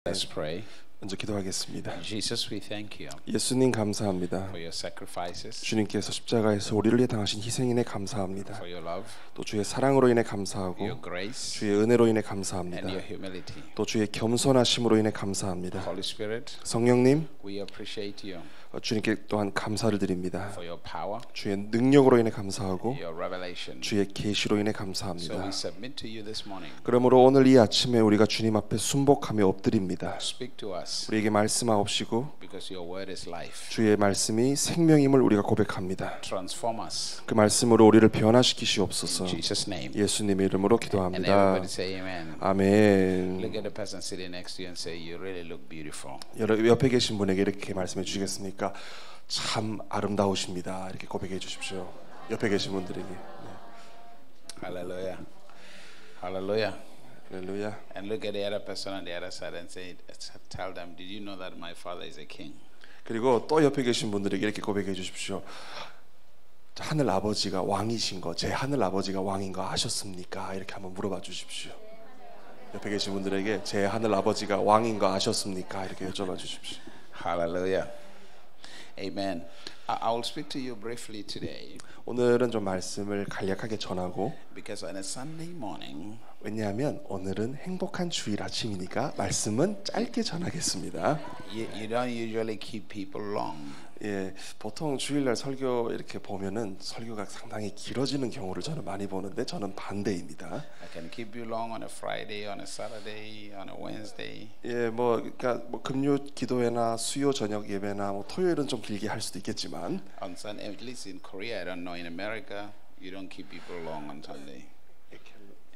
Let's pray. 먼저 기도하겠습니다. Jesus, we thank you 예수님 감사합니다. for your sacrifices, 주님께서 십자가에서 우리를 위해 당하신 희생인에 감사합니다. for your love, 또 주의 사랑으로 인해 for 감사하고 your grace, 주의 은혜로 인해 and 감사합니다. your humility. 또 주의 겸손하심으로 인해 감사합니다. Holy Spirit, 성령님, we appreciate you 주님께 또한 감사를 드립니다. for your power, 주의 능력으로 인해 감사하고 your revelation. 주의 계시로 인해 So 감사합니다. we submit to you this morning. 그러므로 오늘 이 아침에 우리가 주님 앞에 순복하며 엎드립니다. Speak to us 우리에게 말씀하옵시고 because your word is life. 주의 말씀이 생명임을 우리가 고백합니다. Transform us. 그 말씀으로 우리를 변화시키시옵소서. In Jesus' name. 예수님의 이름으로 And 기도합니다. everybody say amen. 아멘. Look at the person sitting next to you and say, you really look beautiful. 여러분 옆에 계신 분에게 이렇게 말씀해 주시겠습니까? 참 아름다우십니다. 이렇게 고백해 주십시오. 옆에 계신 분들에게. Hallelujah. Hallelujah. 할렐루야. And look at the other person on the other side and say, tell them, did you know that my father is a king? 그리고 또 옆에 계신 분들에게 이렇게 고백해 주십시오. 하늘 아버지가 왕이신 거, 제 하늘 아버지가 왕인 거 아셨습니까? 이렇게 한번 물어봐 주십시오. 옆에 계신 분들에게 제 하늘 아버지가 왕인 거 아셨습니까? 이렇게 여쭤봐 주십시오. Hallelujah. Amen. I will speak to you briefly today 오늘은 좀 말씀을 간략하게 전하고 because on a Sunday morning, 왜냐하면 오늘은 행복한 주일 아침이니까 말씀은 짧게 전하겠습니다. you don't usually keep people long. 예, 보통 주일날 설교 이렇게 보면은 설교가 상당히 길어지는 경우를 저는 많이 보는데 저는 반대입니다. I can keep you long on a Friday, on a Saturday, on a Wednesday. 예, 그러니까 금요 기도회나 수요 저녁 예배나 토요일은 좀 길게 할 수도 있겠지만 On Sunday, at least in Korea, I don't know. In America, you don't keep people long on Sunday.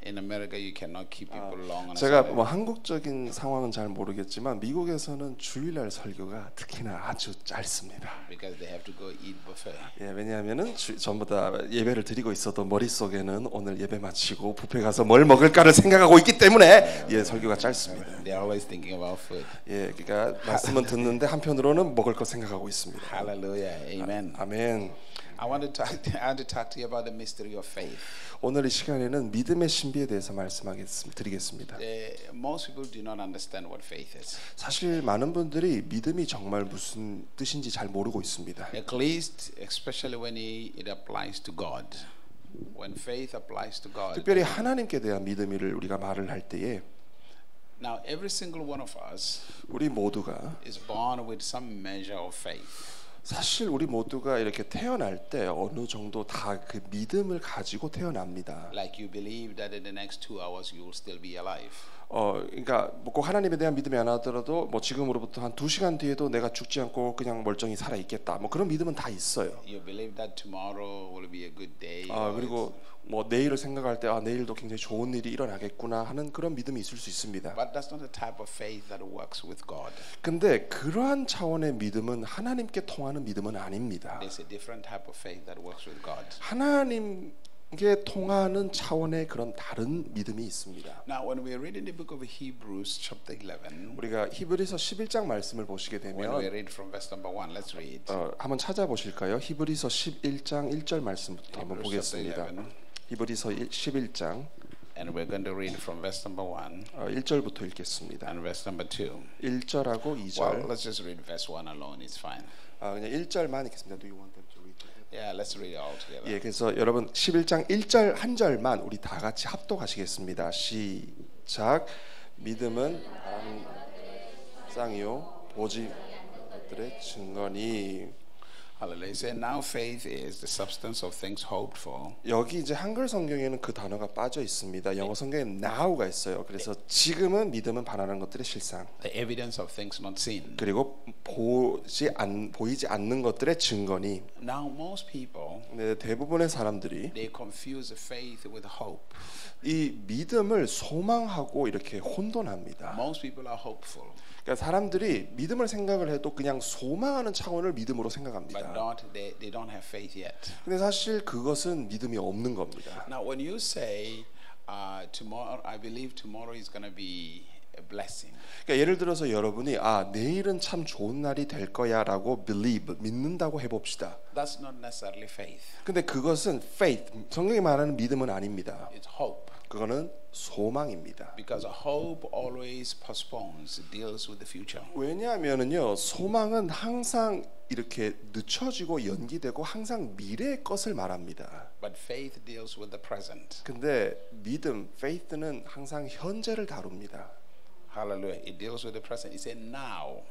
In America, you cannot keep people long on a 제가 Sunday. 한국적인 상황은 잘 모르겠지만 미국에서는 주일날 설교가 특히나 아주 짧습니다. Because they have to go eat buffet. 예, 왜냐하면은 전부 다 예배를 드리고 있어도 머릿속에는 오늘 예배 마치고 뷔페 가서 뭘 먹을까를 생각하고 있기 때문에 예, 설교가 짧습니다. They're always thinking about food. 예, 그러니까 말씀은 듣는데 한편으로는 먹을 거 생각하고 있습니다. Hallelujah. Amen. 아멘. I want to talk to you about the mystery of faith. 오늘 이 시간에는 믿음의 신비에 대해서 드리겠습니다. Most people do not understand what faith is. 사실 많은 분들이 믿음이 정말 무슨 뜻인지 잘 모르고 있습니다. At least, especially when it applies to God. When faith applies to God. 특별히 하나님께 대한 믿음을 우리가 말을 할 때에 Now, every single one of us 우리 모두가 is born with some measure of faith. 사실 우리 모두가 이렇게 태어날 때 어느 정도 다 그 믿음을 가지고 태어납니다. Like you believe that in the next 2 hours you will still be alive. 그러니까 꼭 하나님에 대한 믿음이 안 하더라도 지금으로부터 한 2시간 뒤에도 내가 죽지 않고 그냥 멀쩡히 살아 있겠다. 그런 믿음은 다 있어요. You believe that tomorrow will be a good day. 그리고 내일을 생각할 때 내일도 굉장히 좋은 일이 일어나겠구나 하는 그런 믿음이 있을 수 있습니다. But that's not the type of faith that works with God. 근데 그러한 차원의 믿음은 하나님께 통하는 믿음은 아닙니다. There's a different type of faith that works with God. 하나님께 통하는 차원의 그런 다른 믿음이 있습니다. Now, when we read in the book of Hebrews, chapter 11, 우리가 히브리서 11장 말씀을 보시게 when we 되면 read from verse number 1, let's read. 한번 찾아보실까요? 히브리서 11장 1절 말씀부터 한번 Hebrews chapter 보겠습니다. 11, 히브리서 11장 and we're going to read from verse number 1 1절부터 읽겠습니다. and verse number 2. 1절하고 2절. Well, let's just read verse 1 alone. It's fine. 그냥 1절만 읽겠습니다. Do you want them to read it? Yeah, let's read it all together. 예, 그래서 여러분 11장 1절 한 절만 우리 다 같이 합독하시겠습니다. 시작. 믿음은 바라는 쌍이요 보지 못하는 것들의 증거니. Hallelujah. Say, now faith is the substance of things hoped for. 여기 이제 한글 성경에는 그 단어가 빠져 있습니다. 영어 성경에 now가 있어요. 그래서 지금은 믿음은 바라는 것들의 실상. The evidence of things not seen. 그리고 보이지 않는 것들의 증거니. Now most people 대부분의 사람들이 they confuse faith with hope. 이 믿음을 소망하고 이렇게 혼돈합니다. Most people are hopeful. 그러니까 사람들이 믿음을 생각을 해도 그냥 소망하는 차원을 믿음으로 생각합니다. But they don't have faith yet. 근데 사실 그것은 믿음이 없는 겁니다. Now, when you say tomorrow, I believe tomorrow is going to be a blessing. 그러니까 예를 들어서 여러분이 내일은 참 좋은 날이 될 거야라고 believe 믿는다고 해봅시다. That's not necessarily faith. 근데 그것은 faith 성경이 말하는 믿음은 아닙니다. It's hope. 그거는 소망입니다. Because hope always postpones, deals with the future. 왜냐하면은요, 소망은 항상 이렇게 늦춰지고 연기되고 항상 미래의 것을 말합니다. But faith deals with the present. 근데 믿음, faith는 항상 현재를 다룹니다. Hallelujah. It deals with the present. It said now.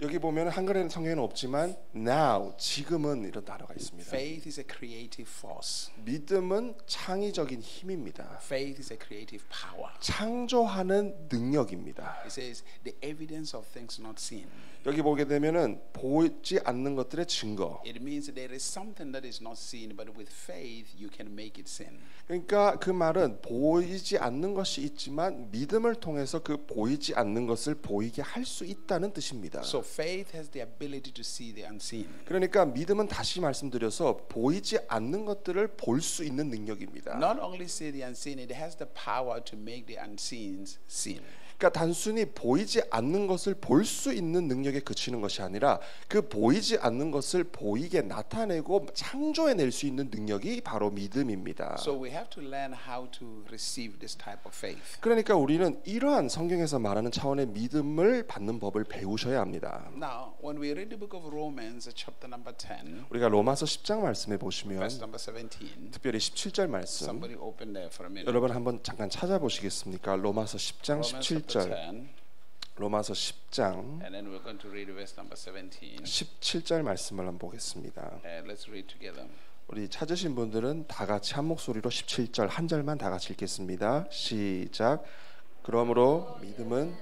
여기 보면 한글에는 성경에는 없지만 now, 지금은 이런 단어가 있습니다. Faith is a creative force. 믿음은 창의적인 힘입니다. Faith is a creative power. 창조하는 능력입니다. It says the evidence of things not seen. 여기 보게 되면은 보이지 않는 것들의 증거. It means there is something that is not seen, but with faith you can make it seen. 그러니까 그 말은 보이지 않는 것이 있지만 믿음을 통해서 그 보이지 않는 것을 보이게 할 수 있다는 뜻입니다. So faith has the ability to see the unseen. 그러니까 믿음은 다시 말씀드려서 보이지 않는 것들을 볼 수 있는 능력입니다. Not only see the unseen, it has the power to make the unseen seen. 그러니까 단순히 보이지 않는 것을 볼 수 있는 능력에 그치는 것이 아니라 그 보이지 않는 것을 보이게 나타내고 창조해낼 수 있는 능력이 바로 믿음입니다. So we have to learn how to receive this type of faith. 그러니까 우리는 이러한 성경에서 말하는 차원의 믿음을 받는 법을 배우셔야 합니다. Now, when we read the book of Romans, chapter number 10, 우리가 로마서 10장 말씀에 보시면 verse number 17, 특별히 17절 말씀 somebody open there for a minute. 여러분 한번 잠깐 찾아보시겠습니까? 로마서 10장 Romans 17절. chapter 10, 로마서 10장 and then we're going to read verse number 17. 17절 말씀을 한번 보겠습니다. Let's read together. 우리 찾으신 분들은 다 같이 한 목소리로 17절 한 절만 다 같이 읽겠습니다. 시작. 그러므로 믿음은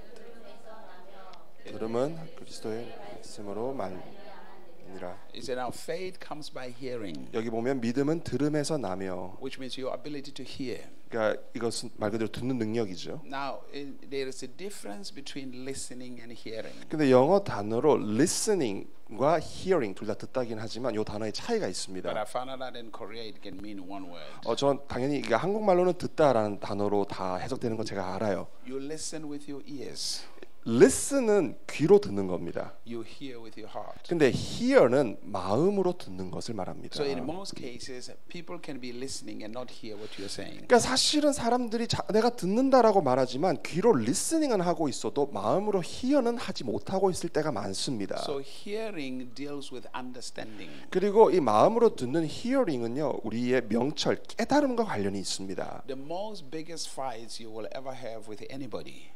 들음은 그리스도의 말씀으로 말이니라. It said, now faith comes by hearing, 여기 보면 믿음은 들음에서 나며, which means your ability to hear. 그러니까 이것은 말 그대로 듣는 능력이죠. Now, there is a difference between listening and hearing. 근데 영어 단어로 listening과 hearing 둘 다 듣다긴 하지만 이 단어의 차이가 But I 있습니다. found out that in Korea it can mean one word. 전 당연히 이게 한국말로는 듣다라는 단어로 다 해석되는 건 제가 알아요. You listen with your ears. listen은 귀로 듣는 겁니다. You hear with your heart. 근데 hear는 마음으로 듣는 것을 말합니다. So in most cases, people can be listening and not hear what you're saying. 그러니까 사실은 사람들이 내가 듣는다라고 말하지만 귀로 listening은 하고 있어도 마음으로 hear는 하지 못하고 있을 때가 많습니다. So hearing deals with understanding. 그리고 이 마음으로 듣는 hearing은요, 우리의 명철, 깨달음과 관련이 있습니다. The most biggest fights you will ever have with anybody.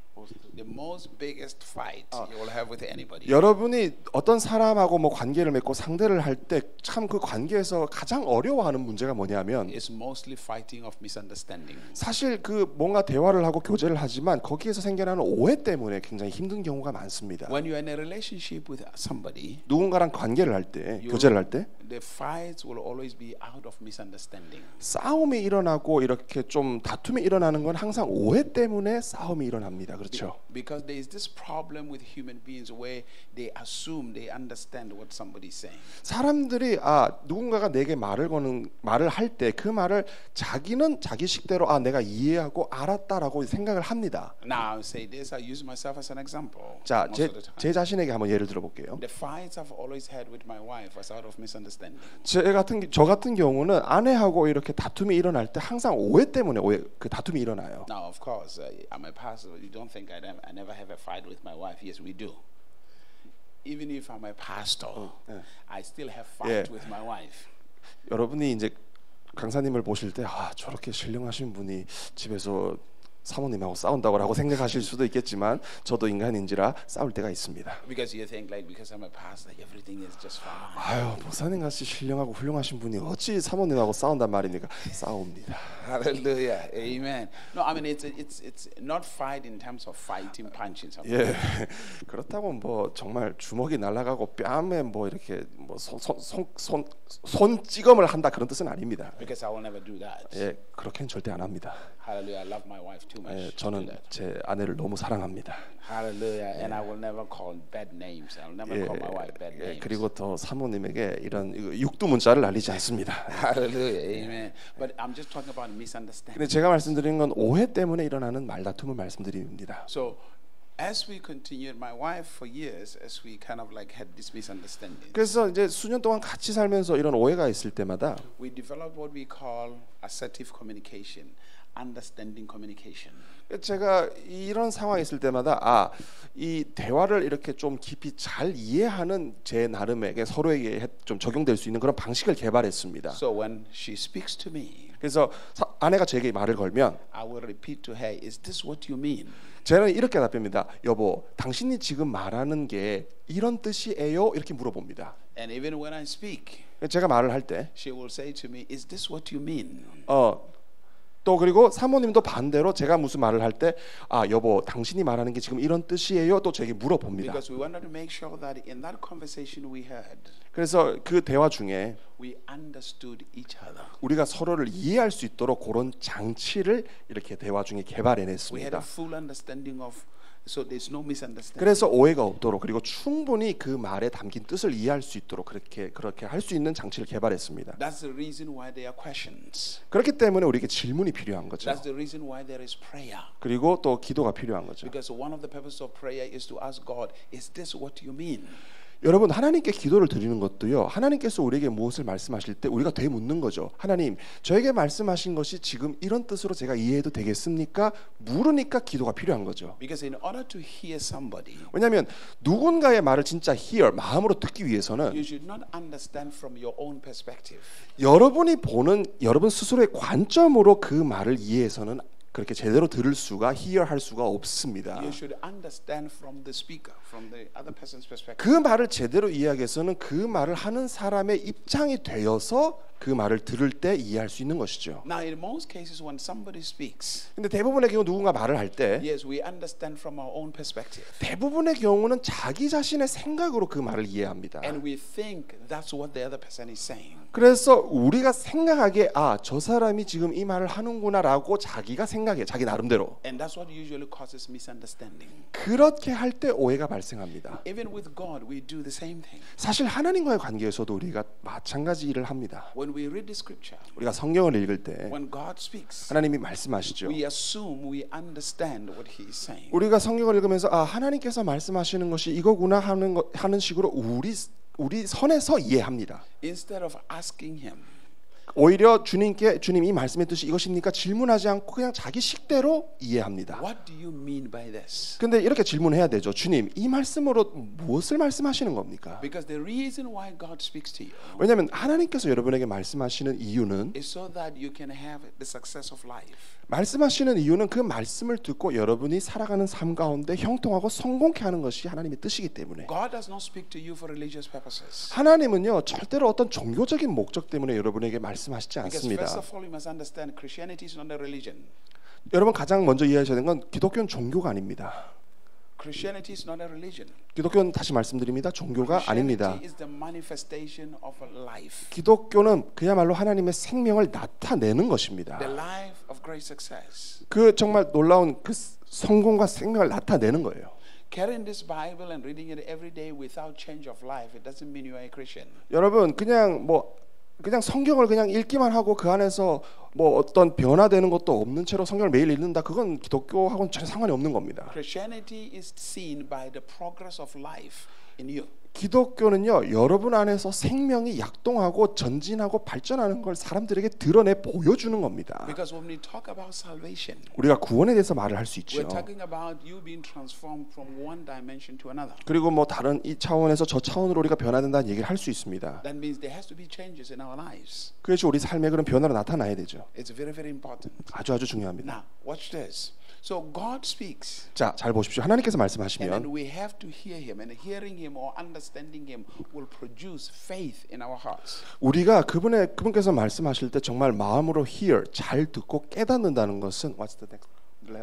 The most biggest fight you will have with anybody. 여러분이 어떤 사람하고 뭐 관계를 맺고 상대를 할 때 참 그 관계에서 가장 어려워하는 문제가 뭐냐면 It's mostly fighting of misunderstanding. 사실 그 뭔가 대화를 하고 교제를 하지만 거기에서 생겨나는 오해 때문에 굉장히 힘든 경우가 많습니다. When you're in a relationship with somebody, 누군가랑 관계를 할 때, 교제를 할 때 the fights will always be out of misunderstanding. 싸움이 일어나고 이렇게 좀 다툼이 일어나는 건 항상 오해 때문에 싸움이 일어납니다. 그렇죠? Because there is this problem with human beings where they assume they understand what somebody is saying. 사람들이 누군가가 내게 말을 할 때 그 말을 자기는 자기 식대로 내가 이해하고 알았다라고 생각을 합니다. Now say this, I use myself as an example. 자, most of the time. 제 자신에게 한번 예를 들어볼게요. The fights I've always had with my wife was out of misunderstanding. 저 같은 경우는 아내하고 이렇게 다툼이 일어날 때 항상 오해 때문에 그 다툼이 일어나요. Now, of course, I'm a pastor. You don't think I never have a fight with my wife? Yes, we do. Even if I'm a pastor, I still have fight with my wife. 여러분이 이제 강사님을 보실 때 저렇게 신령하신 분이 집에서 사모님하고 싸운다고 생각하실 수도 있겠지만 저도 인간인지라 싸울 때가 있습니다. Because you think like because I'm a pastor, everything is just fine. 목사님 같이 신령하고 훌륭하신 분이 어찌 사모님하고 싸운단 말입니까? 싸웁니다. Hallelujah, amen. No, I mean it's not fight in terms of fighting, punching something. 예, 그렇다고 뭐 정말 주먹이 날아가고 뺨에 뭐 이렇게 뭐 손찌검을 한다 그런 뜻은 아닙니다. Because I will never do that. 예, 그렇게는 절대 안 합니다. Hallelujah, I love my wife too much. 저는 제 아내를 너무 사랑합니다. Hallelujah, and I will never call bad names. I will never call my wife bad names. 그리고 더 사모님에게 이런 육두 문자를 날리지 않습니다. Hallelujah, amen. But I'm just talking about misunderstanding. 근데 제가 말씀드리는 건 오해 때문에 일어나는 말다툼을 말씀드립니다. So as we continued, my wife for years, as we kind of like had this misunderstanding. 그래서 이제 수년 동안 같이 살면서 이런 오해가 있을 때마다 We developed what we call assertive communication. understanding communication. 제가 이런 상황이 있을 때마다 이 대화를 이렇게 좀 깊이 잘 이해하는 제 나름에게 서로에게 좀 적용될 수 있는 그런 방식을 개발했습니다. So when she speaks to me, 그래서 아내가 제게 말을 걸면 I will repeat to her, "Is this what you mean?" 저는 이렇게 답합니다. 여보, 당신이 지금 말하는 게 이런 뜻이에요? 이렇게 물어봅니다. And even when I speak, 제가 말을 할 때 she will say to me, "Is this what you mean?" 또 그리고 사모님도 반대로 제가 무슨 말을 할 때 여보, 당신이 말하는 게 지금 이런 뜻이에요? 또 제게 물어봅니다. Because we wanted to make sure that in that conversation we had, 그래서 그 대화 중에 we understood each other. 우리가 서로를 이해할 수 있도록 그런 장치를 이렇게 대화 중에 We had 개발해냈습니다. a full understanding of, so there's no misunderstanding. 그래서 오해가 없도록 그리고 충분히 그 말에 담긴 뜻을 이해할 수 있도록 그렇게 할 수 있는 장치를 개발했습니다. That's the reason why there are questions. 그렇기 때문에 우리에게 질문이 필요한 거죠. That's the reason why there is prayer. 그리고 또 기도가 필요한 거죠. Because one of the purposes of prayer is to ask God, "Is this what you mean?" 여러분, 하나님께 기도를 드리는 것도요, 하나님께서 우리에게 무엇을 말씀하실 때 우리가 되묻는 거죠. 하나님, 저에게 말씀하신 것이 지금 이런 뜻으로 제가 이해해도 되겠습니까? 물으니까 기도가 필요한 거죠. Because in order to hear somebody, 왜냐하면 누군가의 말을 진짜 hear, 마음으로 듣기 위해서는 you should not understand from your own perspective. 여러분이 보는 여러분 스스로의 관점으로 그 말을 이해해서는 그렇게 제대로 들을 수가 hear 할 수가 없습니다. You should understand from the speaker, from the other person's perspective. 그 말을 제대로 이해하기 위해서는 그 말을 하는 사람의 입장이 되어서 그 말을 들을 때 이해할 수 있는 것이죠. Now, in most cases, when somebody speaks, 근데 대부분의 경우 누군가 말을 할 때 yes, we understand from our own perspective, 대부분의 경우는 자기 자신의 생각으로 그 말을 이해합니다. and we think that's what the other person is saying. 그래서 우리가 생각하기에 저 사람이 지금 이 말을 하는구나라고 자기가 생각해, 자기 나름대로. And that's what usually causes misunderstanding. 그렇게 할 때 오해가 발생합니다. Even with God, we do the same thing. 사실 하나님과의 관계에서도 우리가 마찬가지 일을 합니다. When we read the scripture, 우리가 성경을 읽을 때 when God speaks, 하나님이 말씀하시죠. we assume we understand what He is saying. 우리가 성경을 읽으면서 하나님께서 말씀하시는 것이 이거구나 하는 식으로 우리 선에서 이해합니다. Instead of asking Him, 오히려 주님께 주님 이 말씀의 뜻이 이것입니까? 질문하지 않고 그냥 자기 식대로 이해합니다. what do you mean by this? 근데 이렇게 질문해야 되죠. 주님, 이 말씀으로 무엇을 말씀하시는 겁니까? Because the reason why God speaks to you 왜냐하면 하나님께서 여러분에게 말씀하시는 이유는 is so that you can have the success of life. 말씀하시는 이유는 그 말씀을 듣고 여러분이 살아가는 삶 가운데 형통하고 성공케 하는 것이 하나님의 뜻이기 때문에. God does not speak to you for religious purposes. 하나님은요 절대로 어떤 종교적인 목적 때문에 여러분에게 말씀하시지 Because 않습니다. first of all, you must understand Christianity is not a religion. 여러분 가장 먼저 이해하셔야 되는 건 기독교는 종교가 아닙니다. Christianity is not a religion. 기독교는 다시 말씀드립니다. 종교가 아닙니다. Christianity is the manifestation of a life. 기독교는 그야말로 하나님의 생명을 나타내는 것입니다. The life of great success. 그 정말 놀라운 그 성공과 생명을 나타내는 거예요. Carrying this Bible and reading it every day without change of life, it doesn't mean you are a Christian. 여러분 그냥 성경을 그냥 읽기만 하고 그 안에서 어떤 변화되는 것도 없는 채로 성경을 매일 읽는다. 그건 기독교하고는 전혀 상관이 없는 겁니다. Christianity is seen by the progress of life in you. 기독교는요 여러분 안에서 생명이 약동하고 전진하고 발전하는 걸 사람들에게 드러내 보여주는 겁니다. Because when we talk about salvation, 우리가 구원에 대해서 말을 할 수 있죠. we're talking about you being transformed from one dimension to another. 그리고 다른 이 차원에서 저 차원으로 우리가 변화된다는 얘기를 할 수 있습니다. That means there has to be changes in our lives. 그래서 우리 삶에 그런 변화가 나타나야 되죠. It's very, very important. 아주 중요합니다. Now, watch this. So God speaks. 자, 잘 보십시오. 하나님께서 And 말씀하시면 then we have to hear Him, and hearing Him or understanding Him will produce faith in our hearts. 우리가 그분께서 말씀하실 때 정말 마음으로 hear, 잘 듣고 깨닫는다는 것은 what's the next?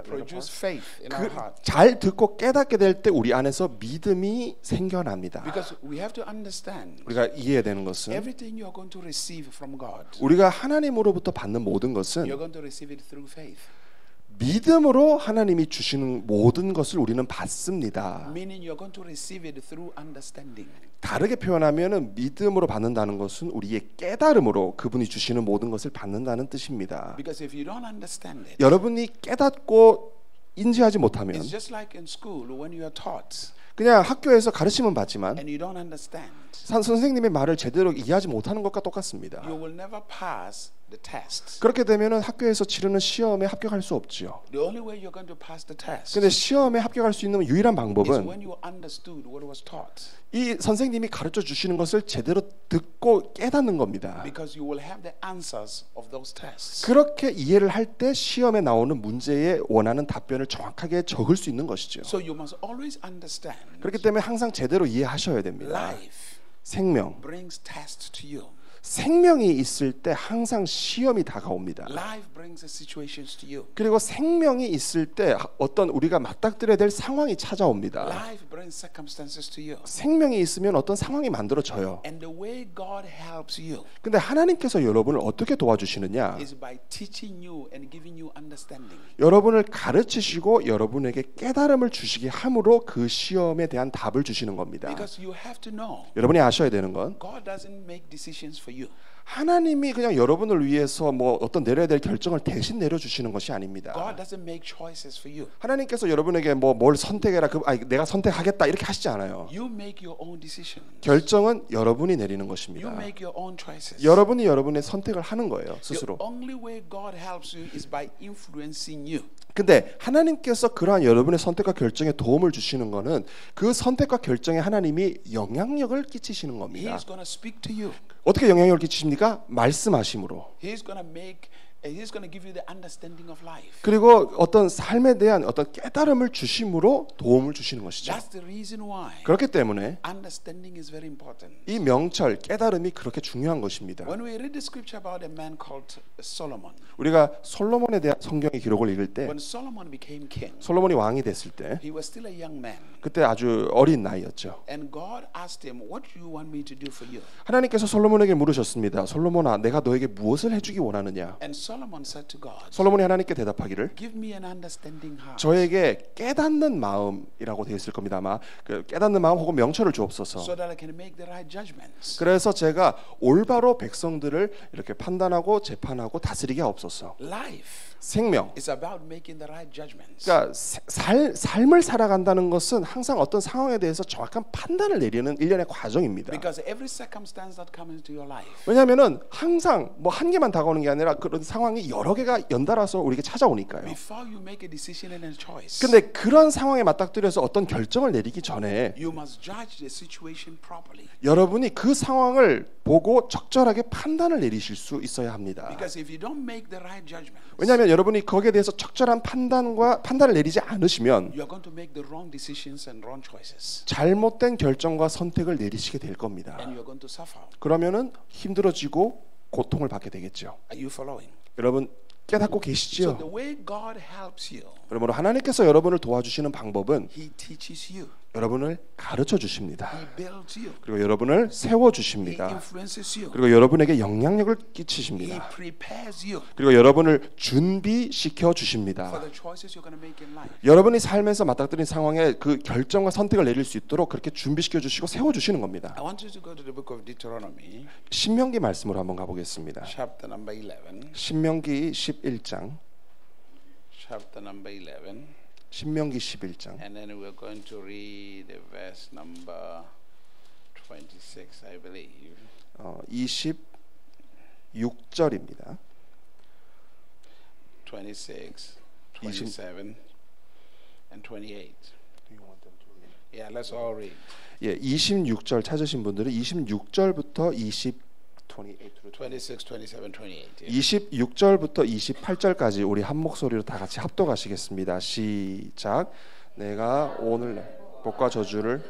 Produce faith in our heart. 잘 듣고 깨닫게 될 때 우리 안에서 믿음이 생겨납니다. Because we have to understand 우리가 이해해야 되는 것은 everything you are going to receive from God, 우리가 하나님으로부터 받는 모든 것은 you're going to receive it through faith. 믿음으로 하나님이 주시는 모든 것을 우리는 받습니다. Meaning you're going to receive it through understanding. 다르게 표현하면은 믿음으로 받는다는 것은 우리의 깨달음으로 그분이 주시는 모든 것을 받는다는 뜻입니다. Because if you don't understand it, 여러분이 깨닫고 인지하지 못하면 it's just like in school when you are taught 그냥 학교에서 가르침은 받지만 and you don't understand. 선생님의 말을 제대로 이해하지 못하는 것과 똑같습니다. You will never pass the test. 그렇게 되면은 학교에서 치르는 시험에 합격할 수 없지요. The only way you're going to pass the test 근데 시험에 합격할 수 있는 유일한 is 방법은 when you understood what was taught. 이 선생님이 가르쳐 주시는 것을 제대로 듣고 깨닫는 겁니다. Because you will have the answers of those tests. 그렇게 이해를 할 때 시험에 나오는 문제에 원하는 답변을 정확하게 적을 수 있는 것이죠. So you must always understand 그렇기 때문에 항상 제대로 이해하셔야 됩니다. life 생명. brings tests to you. 생명이 있을 때 항상 시험이 다가옵니다. Life brings the situations to you. 그리고 생명이 있을 때 어떤 우리가 맞닥뜨려야 될 상황이 찾아옵니다. Life brings circumstances to you. 생명이 있으면 어떤 상황이 만들어져요. And the way God helps you 근데 하나님께서 여러분을 어떻게 도와주시느냐? is by teaching you and giving you understanding. 여러분을 가르치시고 여러분에게 깨달음을 주시게 함으로 그 시험에 대한 답을 주시는 겁니다. Because you have to know 여러분이 아셔야 되는 건 God doesn't make decisions for you. 하나님이 그냥 여러분을 위해서 뭐 어떤 내려야 될 결정을 대신 내려주시는 것이 아닙니다. God doesn't make choices for you. 하나님께서 여러분에게 뭐 뭘 선택해라, 내가 선택하겠다 이렇게 하시지 않아요. You make your own decisions. 결정은 여러분이 내리는 You 것입니다. make your own choices. 여러분이 여러분의 선택을 하는 거예요, 스스로. The only way God helps you is by influencing you. 근데 하나님께서 그러한 여러분의 선택과 결정에 도움을 주시는 것은 그 선택과 결정에 하나님이 영향력을 끼치시는 He 겁니다. is going to speak to you. 어떻게 영향력을 끼치십니까? 말씀하심으로. He is going to give you the understanding of life. 그리고 어떤 삶에 대한 어떤 깨달음을 주심으로 도움을 주시는 것이죠. That's the reason why 그렇기 때문에 understanding is very important. 이 명철, 깨달음이 그렇게 중요한 것입니다. When we read the scripture about a man called Solomon, 우리가 솔로몬에 대한 성경의 기록을 읽을 때 when Solomon became king, 솔로몬이 왕이 됐을 때 he was still a young man. 그때 아주 어린 나이였죠. And God asked him, "What do you want me to do for you?" 하나님께서 솔로몬에게 물으셨습니다. 솔로몬아, 내가 너에게 무엇을 해주기 원하느냐? And Solomon said to God, 솔로몬이 하나님께 대답하기를 "Give me an understanding heart." 저에게 깨닫는 마음이라고 되어 있을 겁니다. 아마 그 깨닫는 마음 혹은 명철을 주옵소서. So that I can make the right judgments. 그래서 제가 올바로 백성들을 이렇게 판단하고 재판하고 다스리게 하옵소서. Life 생명. is about making the right judgments. 그러니까 삶을 살아간다는 것은 항상 어떤 상황에 대해서 정확한 판단을 내리는 일련의 과정입니다. Because every circumstance that comes into your life 왜냐하면은 항상 뭐 한 개만 다가오는 게 아니라 그런 상황이 여러 개가 연달아서 우리에게 찾아오니까요. before you make a decision and a choice, 근데 그런 상황에 맞닥뜨려서 어떤 결정을 내리기 전에 you must judge the situation properly. 여러분이 그 상황을 보고 적절하게 판단을 내리실 수 있어야 합니다. Because if you don't make the right judgments, 왜냐하면 여러분이 거기에 대해서 적절한 판단을 내리지 않으시면 you are going to make the wrong decisions and wrong choices, 잘못된 결정과 선택을 내리시게 될 겁니다. and you are going to suffer. 그러면은 힘들어지고 고통을 받게 되겠죠. Are you following? 여러분 깨닫고 So 계시죠? the way God helps you, 그러므로 하나님께서 여러분을 도와주시는 방법은 He teaches you, 여러분을 가르쳐 주십니다. He builds you, 그리고 여러분을 세워 He 주십니다. influences you, 그리고 여러분에게 영향력을 He 끼치십니다. prepares you 그리고 여러분을 준비시켜 for 주십니다. the choices you're going to make in life. 여러분이 삶에서 맞닥뜨린 상황에 그 결정과 선택을 내릴 수 있도록 그렇게 준비시켜 주시고 세워 주시는 겁니다. I want you to go to the book of Deuteronomy, 신명기 말씀으로 한번 가보겠습니다. chapter number 11. 신명기 11장. Chapter number 11. 신명기 11장. And then we're going to read the verse number 26, I believe. 26절입니다. 26, 27, and 28. Yeah, let's all read. 예, 26절 찾으신 분들은 26절부터 26, 27, 28. 26절부터 28절까지 우리 한 목소리로 다 같이 합독하시겠습니다. 시작. 내가 오늘날 복과 저주를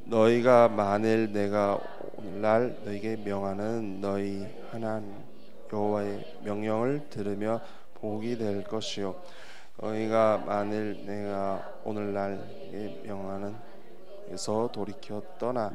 너희가 만일 내가 오늘날 너희에게 명하는 너희 하나님 여호와의 명령을 들으며 복이 될 것이요 너희가 만일 내가 오늘날 명하는 에서 돌이켜 떠나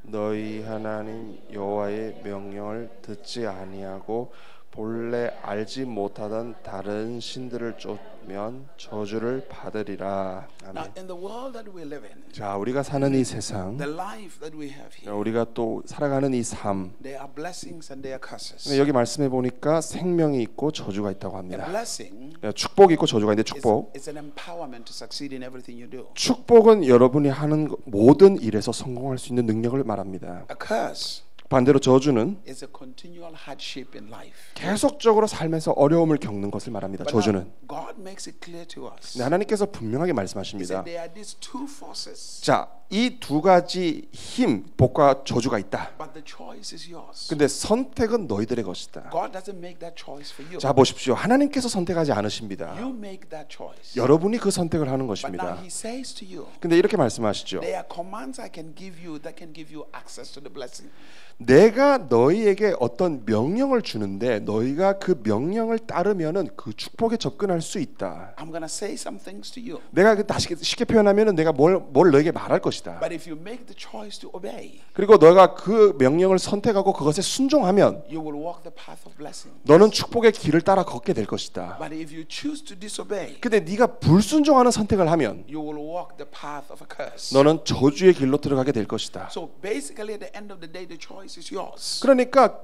너희 하나님 여호와의 명령을 듣지 아니하고 본래 알지 못하던 다른 신들을 쫓으면 저주를 받으리라. Now, 아멘. in the world that we live in, 자, 우리가 사는 이 세상, the life that we have here, 우리가 또 살아가는 이 삶, there are blessings and there are curses. 여기 말씀해 보니까 생명이 있고 저주가 있다고 A 합니다. blessing 축복이 있고 저주가 있는데 축복. is an empowerment to succeed in everything you do. 축복은 여러분이 하는 모든 일에서 성공할 수 있는 능력을 말합니다. A curse 반대로 저주는 is a continual hardship in life. 계속적으로 삶에서 어려움을 겪는 것을 말합니다. But now, 저주는. God makes it clear to us. 네, 하나님께서 분명하게 He 말씀하십니다. said there are these two forces, 자, 이 두 가지 힘, 복과 저주가 있다. but the choice is yours. 근데 선택은 너희들의 것이다. God doesn't make that choice for you. 자, 보십시오. 하나님께서 선택하지 않으십니다. You make that choice. 여러분이 그 선택을 하는 But now 것입니다. He says to you, 근데 이렇게 말씀하시죠. there are commands I can give you that can give you access to the blessing. 내가 너희에게 어떤 명령을 주는데 너희가 그 명령을 따르면은 그 축복에 접근할 수 있다. I'm going to say some things to you. 내가 다시 쉽게 표현하면은 내가 뭘 너에게 말할 것이다. But if you make the choice to obey, 그리고 너가 그 명령을 선택하고 그것에 순종하면 you will walk the path of blessing. 너는 축복의 길을 따라 걷게 될 것이다. But if you choose to disobey, 근데 네가 불순종하는 선택을 하면 you will walk the path of a curse. 너는 저주의 길로 들어가게 될 것이다. So basically, at the end of the day, the choice is yours. 그러니까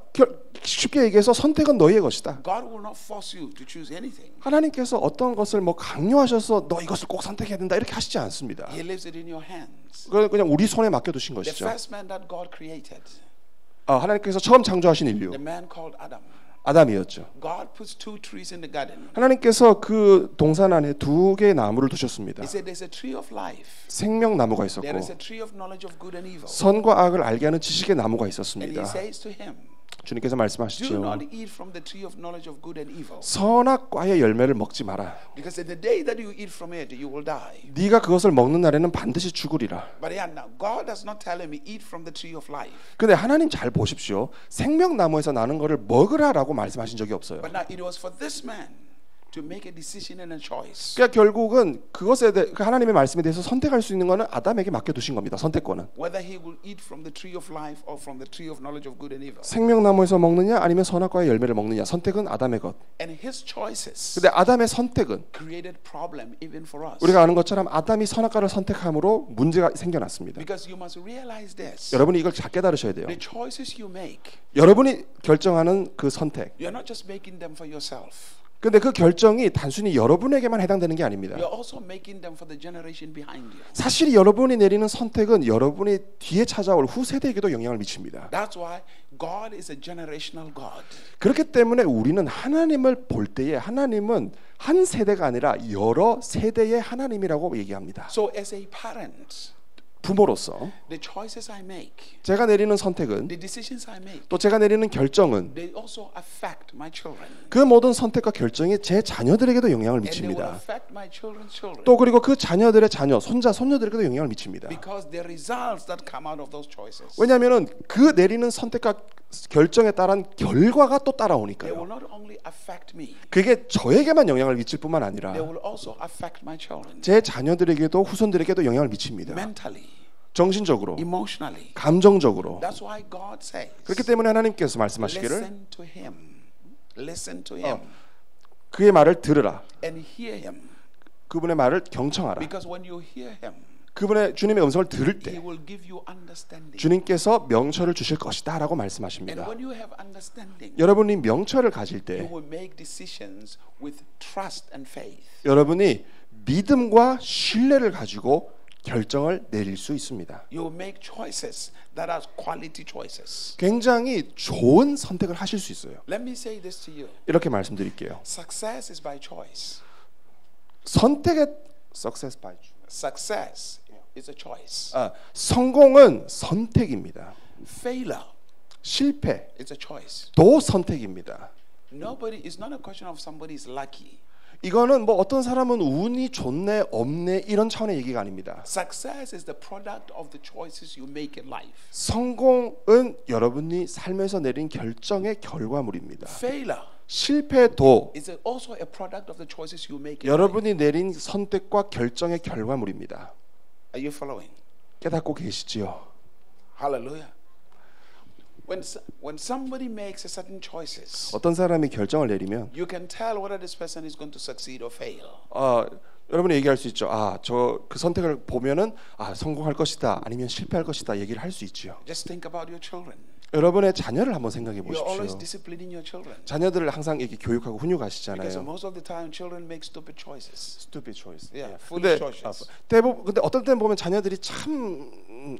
쉽게 얘기해서 선택은 너희의 것이다. God will not force you to choose anything. 하나님께서 어떤 것을 뭐 강요하셔서 너 이것을 꼭 선택해야 된다 이렇게 하시지 않습니다. He leaves it in your hands. 그냥 우리 손에 맡겨두신 The 것이죠. first man that God created, 하나님께서 처음 창조하신 인류 the man called Adam. 아담이었죠. God puts two trees in the garden. 하나님께서 그 동산 안에 두 개의 나무를 두셨습니다. He said, "There's a tree of life. 생명나무가 있었고 There is a tree of knowledge of good and evil." 선과 악을 알게 하는 지식의 나무가 And 있었습니다. He says to him, 주님께서 "Do 말씀하시죠. not eat from the tree of knowledge of good and evil, 선악과의 열매를 먹지 마라. because in the day that you eat from it, you will die." 네가 그것을 먹는 날에는 반드시 죽으리라. But yeah, now God does not tell him eat from the tree of life. 근데 하나님 잘 보십시오. 생명나무에서 나는 거를 먹으라라고 말씀하신 적이 없어요. But now it was for this man to make a decision and a choice. 그러니까 결국은 그것에 대해 그 하나님의 말씀에 대해서 선택할 수 있는 거는 아담에게 맡겨두신 겁니다. 선택권은. Whether he will eat from the tree of life or from the tree of knowledge of good and evil. 생명나무에서 먹느냐 아니면 선악과의 열매를 먹느냐 선택은 아담의 것. And his choices 근데 아담의 선택은 created problem even for us. 우리가 아는 것처럼 아담이 선악과를 선택함으로 문제가 생겨났습니다. Because you must realize this. 여러분이 이걸 잘 깨달으셔야 돼요. The choices you make, 여러분이 결정하는 그 선택. you're not just making them for yourself. 근데 그 결정이 단순히 여러분에게만 해당되는 게 아닙니다. You're also making them for the generation behind you. 사실 여러분이 내리는 선택은 여러분이 뒤에 찾아올 후세대에게도 영향을 미칩니다. That's why God is a generational God. 그렇기 때문에 우리는 하나님을 볼 때에 하나님은 한 세대가 아니라 여러 세대의 하나님이라고 얘기합니다. So as a parent, 부모로서 the choices I make, 제가 내리는 선택은 the decisions I make, 또 제가 내리는 결정은 they also affect my children. 그 모든 선택과 결정이 제 자녀들에게도 영향을 And they will 미칩니다. affect my children's children. 또 그리고 그 자녀들의 자녀, 손자, 손녀들에게도 영향을 미칩니다. Because the results that come out of those choices, 왜냐하면은 그 내리는 선택과 결정에 따른 결과가 또 they 따라오니까요. will not only affect me, 그게 저에게만 영향을 미칠 뿐만 they 아니라 will also affect my children. 제 자녀들에게도 후손들에게도 영향을 미칩니다. Mentally, 정신적으로, emotionally. 감정적으로. That's why God says, 그렇기 때문에 하나님께서 말씀하시기를 listen to him. Listen to him 그의 말을 들으라. and hear him. 그분의 말을 경청하라. Because when you hear him, 그분의 주님의 음성을 들을 he 때 will give you understanding. 주님께서 명철을 주실 것이다 라고 And 말씀하십니다. when you have understanding, 여러분이 명철을 가질 you 때 will make decisions with trust and faith. 여러분이 믿음과 신뢰를 가지고 결정을 내릴 수 있습니다. You will make choices that are quality choices. 굉장히 좋은 선택을 하실 수 있어요. Let me say this to you. 이렇게 말씀드릴게요. Success is by choice. 선택의 success by choice. Success is a choice. 성공은 선택입니다. Failure 실패 is a choice. 도 선택입니다. Nobody, it's not a question of somebody is lucky. 이거는 뭐 어떤 사람은 운이 좋네 없네 이런 차원의 얘기가 아닙니다. Success is the product of the choices you make in life. 성공은 여러분이 삶에서 내린 결정의 결과물입니다. Failure 실패도 is also a product of the choices you make in life. 여러분이 내린 선택과 결정의 결과물입니다. Are you following? 깨닫고 계시지요? Hallelujah. When somebody makes a certain choices, 어떤 사람이 결정을 내리면 you can tell whether this person is going to succeed or fail. 여러분이 얘기할 수 있죠. 저 그 선택을 보면은 성공할 것이다 아니면 실패할 것이다 얘기를 할 수 있지요. Just think about your children. 여러분의 자녀를 한번 생각해 You're always 보십시오. disciplining your children. 자녀들을 항상 이렇게 교육하고 Because 훈육하시잖아요. most of the time children make stupid choices. Stupid choice. Yeah, 근데 foolish choices. 대부분 근데 어떤 때는 보면 자녀들이 참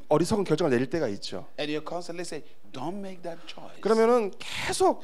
어리석은 결정을 내릴 때가 있죠. And you constantly say, don't make that choice. 그러면은 계속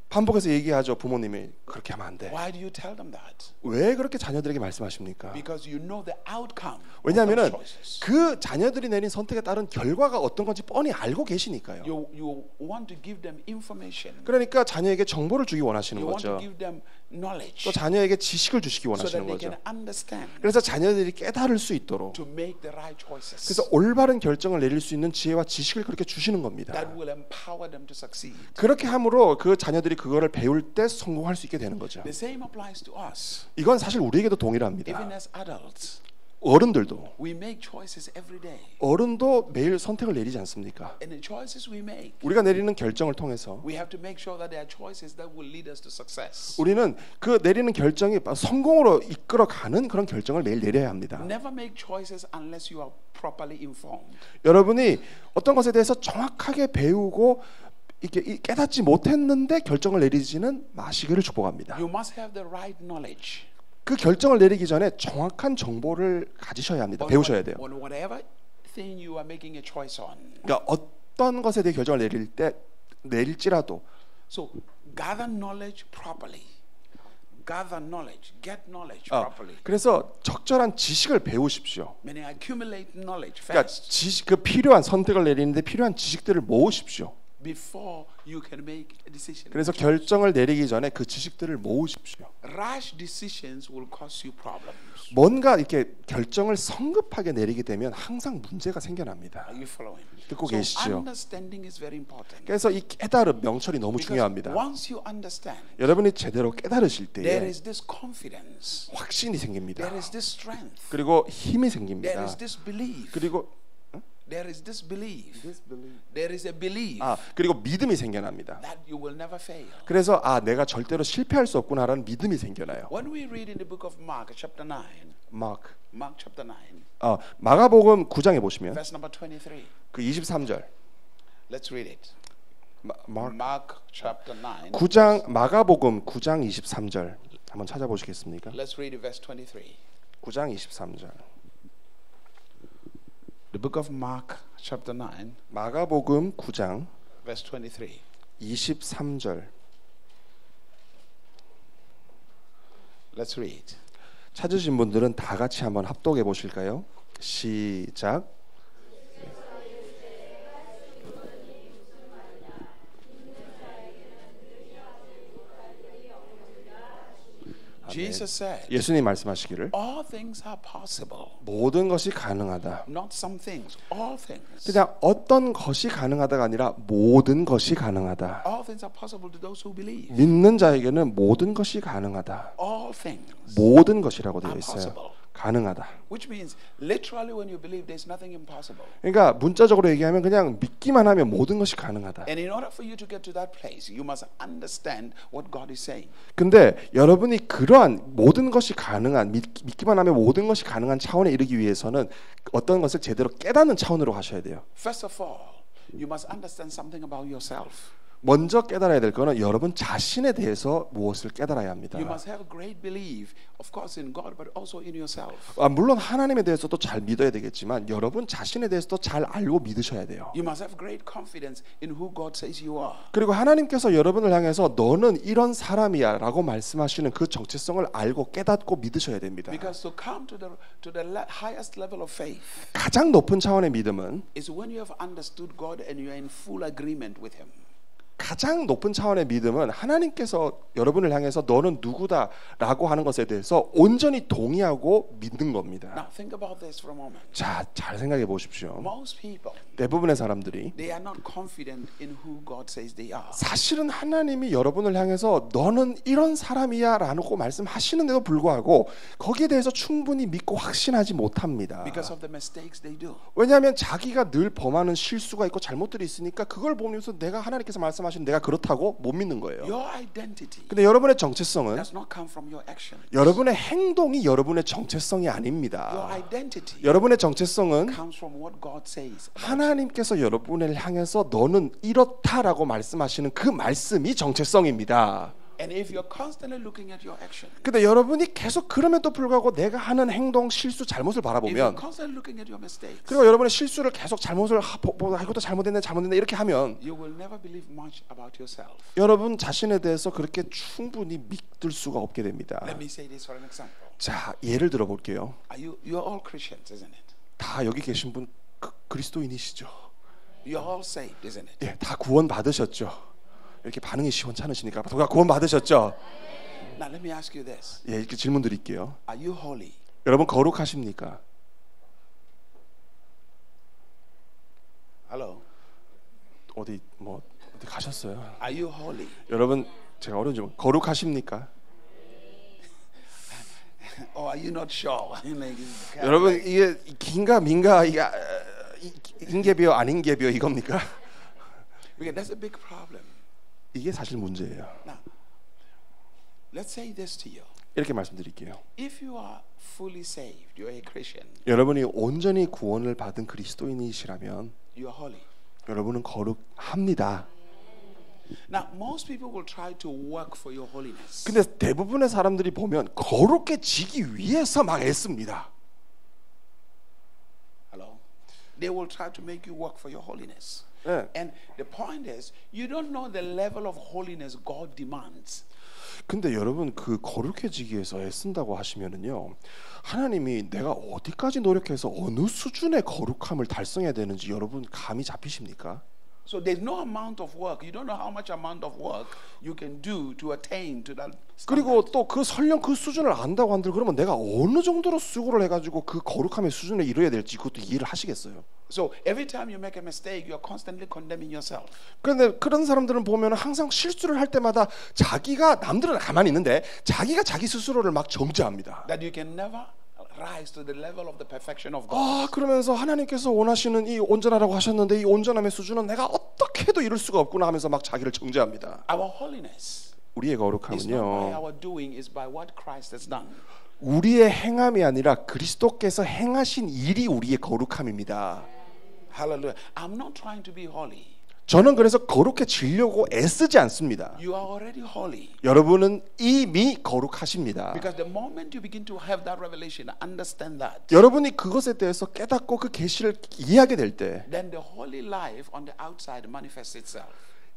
반복해서 얘기하죠. 부모님이 그렇게 하면 안 돼. Why do you tell them that? 왜 그렇게 자녀들에게 말씀하십니까? Because you know the outcome 왜냐하면은 of those choices. 그 자녀들이 내린 선택에 따른 결과가 어떤 건지 뻔히 알고 계시니까요. You want to give them information. 그러니까 자녀에게 정보를 주기 원하시는 You want to 거죠. give them knowledge 또 자녀에게 지식을 주시기 so that 원하시는 they 거죠. can understand 그래서 자녀들이 깨달을 수 있도록 to make the right choices. 그래서 올바른 결정을 내릴 수 있는 지혜와 지식을 그렇게 주시는 겁니다. That will empower them to succeed. 그렇게 함으로 그 자녀들이 그거를 배울 때 성공할 수 있게 되는 거죠. The same applies to us. 이건 사실 우리에게도 Even 동일합니다. as adults, 어른들도 we make choices every day. 어른도 매일 선택을 내리지 않습니까? And the choices we make, 우리가 내리는 결정을 통해서 we have to make sure that they are choices that will lead us to success. 우리는 그 내리는 결정이 성공으로 이끌어가는 그런 결정을 매일 내려야 합니다. Never make choices unless you are properly informed. 여러분이 어떤 것에 대해서 정확하게 배우고 이렇게 깨닫지 못했는데 결정을 내리지는 마시기를 축복합니다. You must have the right knowledge. 그 결정을 내리기 전에 정확한 정보를 가지셔야 합니다. 배우셔야 돼요. On whatever thing you are making a choice on. 그러니까 어떤 것에 대해 결정을 내릴지라도 So gather knowledge properly. Gather knowledge, get knowledge properly. 그래서 적절한 지식을 배우십시오. Meaning accumulate knowledge 그러니까 fast 지식 그 필요한 선택을 내리는데 필요한 지식들을 모으십시오. before you can make a decision. 그래서 결정을 내리기 전에 그 지식들을 모으십시오. Rash decisions will cause you problems. 뭔가 이렇게 결정을 성급하게 내리게 되면 항상 문제가 생겨납니다. Are you following? 듣고 So 계시죠? understanding is very important. 그래서 이 깨달음, 명철이 너무 Because 중요합니다. once you understand, 여러분이 제대로 깨달으실 there 때에 is this confidence, 확신이 생깁니다. there is this strength, 그리고 힘이 there 생깁니다. is this belief, 그리고 there is this belief, there is a belief 그리고 믿음이 생겨납니다. that you will never fail. 그래서 내가 절대로 실패할 수 없구나라는 믿음이 생겨나요. When we read in the book of Mark, chapter 9, Mark chapter 9, 마가복음 9장에 보시면 verse number 23. 그 23절 Let's read it. Mark Mark chapter 9. 9장 마가복음 9장 23절 한번 찾아보시겠습니까? Let's read it, verse 23. 9장 23절 The book of Mark chapter 9, 마가복음 9장 verse 23. 23절 Let's read. 찾으신 분들은 다 같이 한번 합독해 보실까요? 시작. Jesus said, 예수님 말씀하시기를 all things are possible. 모든 것이 가능하다. Not some things, all things. 그냥 어떤 것이 가능하다가 아니라 모든 것이 가능하다. All things are possible to those who believe. 믿는 자에게는 모든 것이 가능하다. All things 모든 것이라고 되어 are 있어요. possible. 가능하다. Which means literally when you believe there's nothing impossible. 그러니까 문자적으로 얘기하면 그냥 믿기만 하면 모든 것이 가능하다. And in order for you to get to that place, you must understand what God is saying. 근데 여러분이 그러한 모든 것이 가능한 믿기만 하면 모든 것이 가능한 차원에 이르기 위해서는 어떤 것을 제대로 깨닫는 차원으로 가셔야 돼요. First of all, you must understand something about yourself. 먼저 깨달아야 될 거는 여러분 자신에 대해서 무엇을 깨달아야 합니다. You must have great belief, of course, in God, but also in yourself. 물론 하나님에 대해서도 잘 믿어야 되겠지만 여러분 자신에 대해서도 잘 알고 믿으셔야 돼요. You must have great confidence in who God says you are. 그리고 하나님께서 여러분을 향해서 너는 이런 사람이야 라고 말씀하시는 그 정체성을 알고 깨닫고 믿으셔야 됩니다. Because to come to the highest level of faith 가장 높은 차원의 믿음은 is when you have understood God and you are in full agreement with Him. 가장 높은 차원의 믿음은 하나님께서 여러분을 향해서 너는 누구다라고 하는 것에 대해서 온전히 동의하고 믿는 겁니다. Now think about this for a moment. 자, 잘 생각해 보십시오. Most people, 대부분의 사람들이 they are not confident in who God says they are. 사실은 하나님이 여러분을 향해서 너는 이런 사람이야 라고 말씀하시는데도 불구하고 거기에 대해서 충분히 믿고 확신하지 못합니다. Because of the mistakes they do. 왜냐하면 자기가 늘 범하는 실수가 있고 잘못들이 있으니까 그걸 보면서 내가 하나님께서 말씀하신 내가 그렇다고 못 믿는 거예요. Your identity 근데 여러분의 정체성은 does not come from your action. 여러분의 행동이 여러분의 정체성이 Your 아닙니다. identity 여러분의 정체성은 comes from what God says. 하나님께서 여러분을 향해서 너는 이렇다라고 말씀하시는 그 말씀이 정체성입니다. And if you're constantly looking at your action, 근데 여러분이 계속 그럼에도 불구하고 내가 하는 행동, 실수, 잘못을 if you're 바라보면, constantly looking at your mistakes, 그리고 여러분의 실수를 계속 잘못을 이것도 잘못했네 이렇게 하면 you will never believe much about yourself. 여러분 자신에 대해서 그렇게 충분히 믿을 수가 없게 됩니다. Let me say this for an example. 자, 예를 들어 볼게요. You're all Christians, isn't it? 다 여기 계신 분 그리스도인이시죠? You're all saved, isn't it? 예, 다 구원 받으셨죠? 이렇게 반응이 시원찮으시니까 다 구원 받으셨죠? Now let me ask you this. 예, 이렇게 질문 드릴게요. Are you holy? 여러분 거룩하십니까? Hello? 어디 가셨어요? Are you holy? 여러분 제가 어려운 질문. 거룩하십니까? Or are you not sure? 여러분 이게 긴가 민가 이게 인계비어 아닌계비어 이겁니까? Because that's a big problem. 이게 사실 문제예요. Now, let's say this to you. 이렇게 말씀드릴게요. If you are fully saved, you're a Christian. 여러분이 온전히 구원을 받은 그리스도인이시라면 You are holy. 여러분은 거룩합니다. Now, most people will try to work for your holiness. 근데 대부분의 사람들이 보면 거룩해지기 위해서 막 애씁니다. Hello? They will try to make you work for your holiness. 네. And the point is, you don't know the level of holiness God demands. 근데 여러분 그 거룩해지기 위해서 애쓴다고 하시면은요, 하나님이 내가 어디까지 노력해서 어느 수준의 거룩함을 달성해야 되는지 여러분 감이 잡히십니까? So there's no amount of work. You don't know how much amount of work you can do to attain to that. 그리고 또 그 설령 그 수준을 안다고 한들 그러면 내가 어느 정도로 수고를 해가지고 그 거룩함의 수준에 이르러야 될지 그것도 이해를 하시겠어요? So every time you make a mistake, you're constantly condemning yourself. 그런데 그런 사람들은 보면 항상 실수를 할 때마다 자기가 남들은 가만히 있는데 자기가 자기 스스로를 막 정죄합니다. That you can never rise to the level of the perfection of God. 아, 그러면서 하나님께서 원하시는 이 온전하라고 하셨는데 이 온전함의 수준은 내가 어떻게 해도 이룰 수가 없구나 하면서 막 자기를 정죄합니다. Our holiness 우리의 is not by 거룩함은요, our doing, is by what Christ has done. 우리의 행함이 아니라 그리스도께서 행하신 일이 우리의 거룩함입니다. Hallelujah. I'm not trying to be holy. 저는 그래서 거룩해지려고 애쓰지 않습니다. You are already holy. 여러분은 이미 거룩하십니다. Because the moment you begin to have that revelation, understand that, 여러분이 그것에 대해서 깨닫고 그 계시를 이해하게 될 때, then the holy life on the outside manifests itself.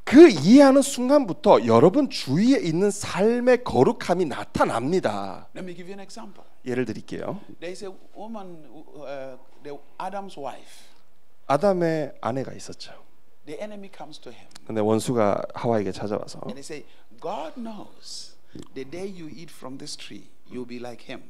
그 이해하는 순간부터 여러분 주위에 있는 삶의 거룩함이 나타납니다. Let me give you an example. 예를 드릴게요. There is a woman, Adam's wife. 아담의 아내가 있었죠. The enemy comes to him 근데 원수가 하와에게 찾아와서 and they say, God knows the day you eat from this tree, you'll be like him.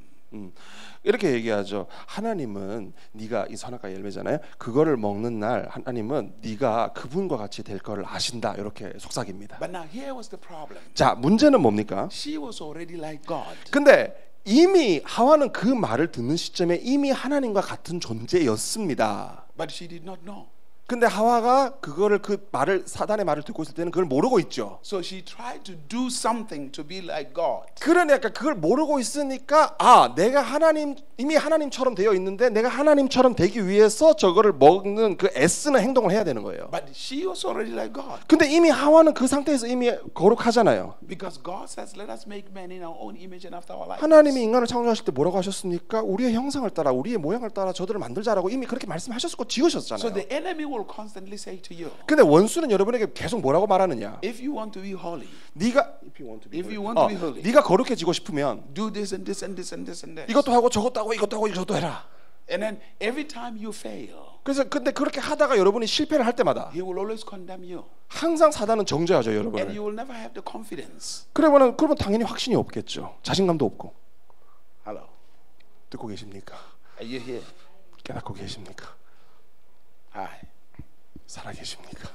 이렇게 얘기하죠. 하나님은 네가 이 선악과 열매잖아요. 그거를 먹는 날 하나님은 네가 그분과 같이 될 거를 아신다. 이렇게 속삭입니다. But now here was the problem. 자, 문제는 뭡니까? She was already like God. 근데 이미 하와는 그 말을 듣는 시점에 이미 하나님과 같은 존재였습니다. But she did not know. 근데 하와가 그거를 그 말을 사단의 말을 듣고 있을 때는 그걸 모르고 있죠. So she tried to do something to be like God. 그러니까 그걸 모르고 있으니까 아, 내가 이미 하나님처럼 되어 있는데 내가 하나님처럼 되기 위해서 저거를 먹는 그 애쓰는 행동을 해야 되는 거예요. But she was already like God. 근데 이미 하와는 그 상태에서 이미 거룩하잖아요. Because God says, let us make man in our own image and after our likeness. 하나님이 인간을 창조하실 때 뭐라고 하셨습니까? 우리의 형상을 따라 우리의 모양을 따라 저들을 만들자라고 이미 그렇게 말씀하셨고 So 지으셨잖아요. the enemy will constantly say to you, 근데 원수는 여러분에게 계속 뭐라고 말하느냐? if you want to be holy, 네가 네가 거룩해지고 싶으면 do this and this and this and this and this. 이것도 하고 저것도 하고 이것도 하고 이것도 해라. And then every time you fail, 그래서 근데 그렇게 하다가 여러분이 실패를 할 때마다 he will always condemn you. 항상 사단은 정죄하죠, And 여러분을. you will never have the confidence. 그러면 당연히 확신이 없겠죠. 자신감도 없고. Hello. 듣고 계십니까? Are you here? 깨닫고 계십니까? Hi. 살아 계십니까?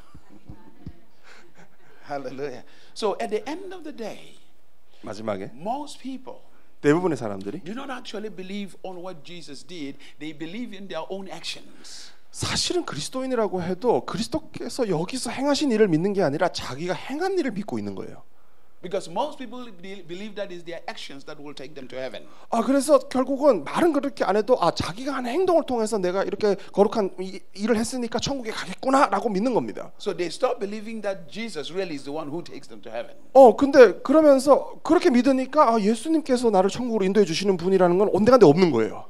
Hallelujah. So at the end of the day, 마지막에 most people 대부분의 사람들이 do not actually believe on what Jesus did. They believe in their own actions. 사실은 그리스도인이라고 해도 그리스도께서 여기서 행하신 일을 믿는 게 아니라 자기가 행한 일을 믿고 있는 거예요. Because most people believe that it's their actions that will take them to heaven. 그래서 결국은 말은 그렇게 안 해도 자기가 하는 행동을 통해서 내가 이렇게 거룩한 일을 했으니까 천국에 가겠구나라고 믿는 겁니다. So they stop believing that Jesus really is the one who takes them to heaven. 근데 그러면서 그렇게 믿으니까 예수님께서 나를 천국으로 인도해 주시는 분이라는 건 온데간데 없는 거예요.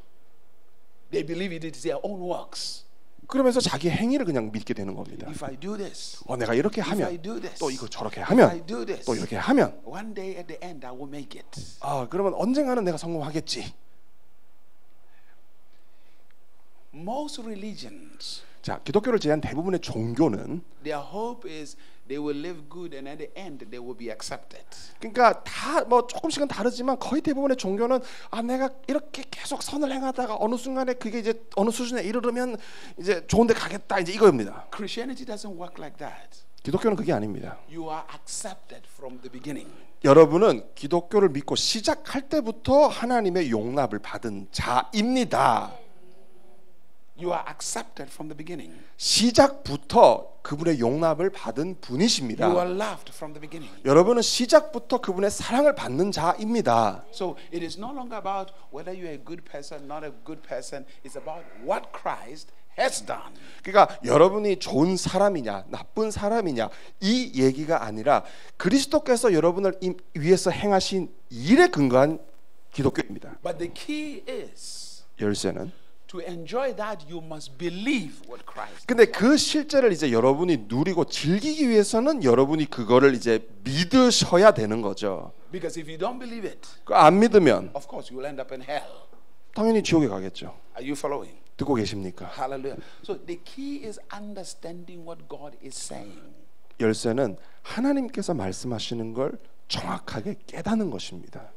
They believe it is their own works. 그러면서 자기 행위를 그냥 믿게 되는 겁니다. If I do this, 내가 이렇게 if 하면 I do this, 또 이거 저렇게 if I 하면 do this, 또 이렇게 하면 one day at the end I will make it. 그러면 언젠가는 내가 성공하겠지. Most religions, 자, 기독교를 제한 대부분의 종교는 their hope is they will live good and at the end they will be accepted. 그러니까 다 뭐 조금씩은 다르지만 거의 대부분의 종교는 내가 이렇게 계속 선을 행하다가 어느 순간에 그게 이제 어느 수준에 이르르면 이제 좋은데 가겠다 이제 이거입니다. Christianity doesn't work like that. 기독교는 그게 아닙니다. You are accepted from the beginning. 여러분은 기독교를 믿고 시작할 때부터 하나님의 용납을 받은 자입니다. You are accepted from the beginning. 시작부터 그분의 용납을 받은 분이십니다. You are loved from the beginning. 여러분은 시작부터 그분의 사랑을 받는 자입니다. So it is no longer about whether you are a good person, not a good person. It's about what Christ has done. 그러니까 여러분이 좋은 사람이냐 나쁜 사람이냐 이 얘기가 아니라 그리스도께서 여러분을 위해서 행하신 일에 근거한 기독교입니다. But the key is 열쇠는 to enjoy that you must believe what Christ. 근데 그 실제를 이제 여러분이 누리고 즐기기 위해서는 여러분이 그거를 이제 믿으셔야 되는 거죠. Because if you don't believe it, 안 믿으면 of course you will end up in hell. 당연히 지옥에 가겠죠. Are you following? 듣고 계십니까? Hallelujah. So the key is understanding what God is saying. 열쇠는 하나님께서 말씀하시는 걸 정확하게 깨닫는 것입니다.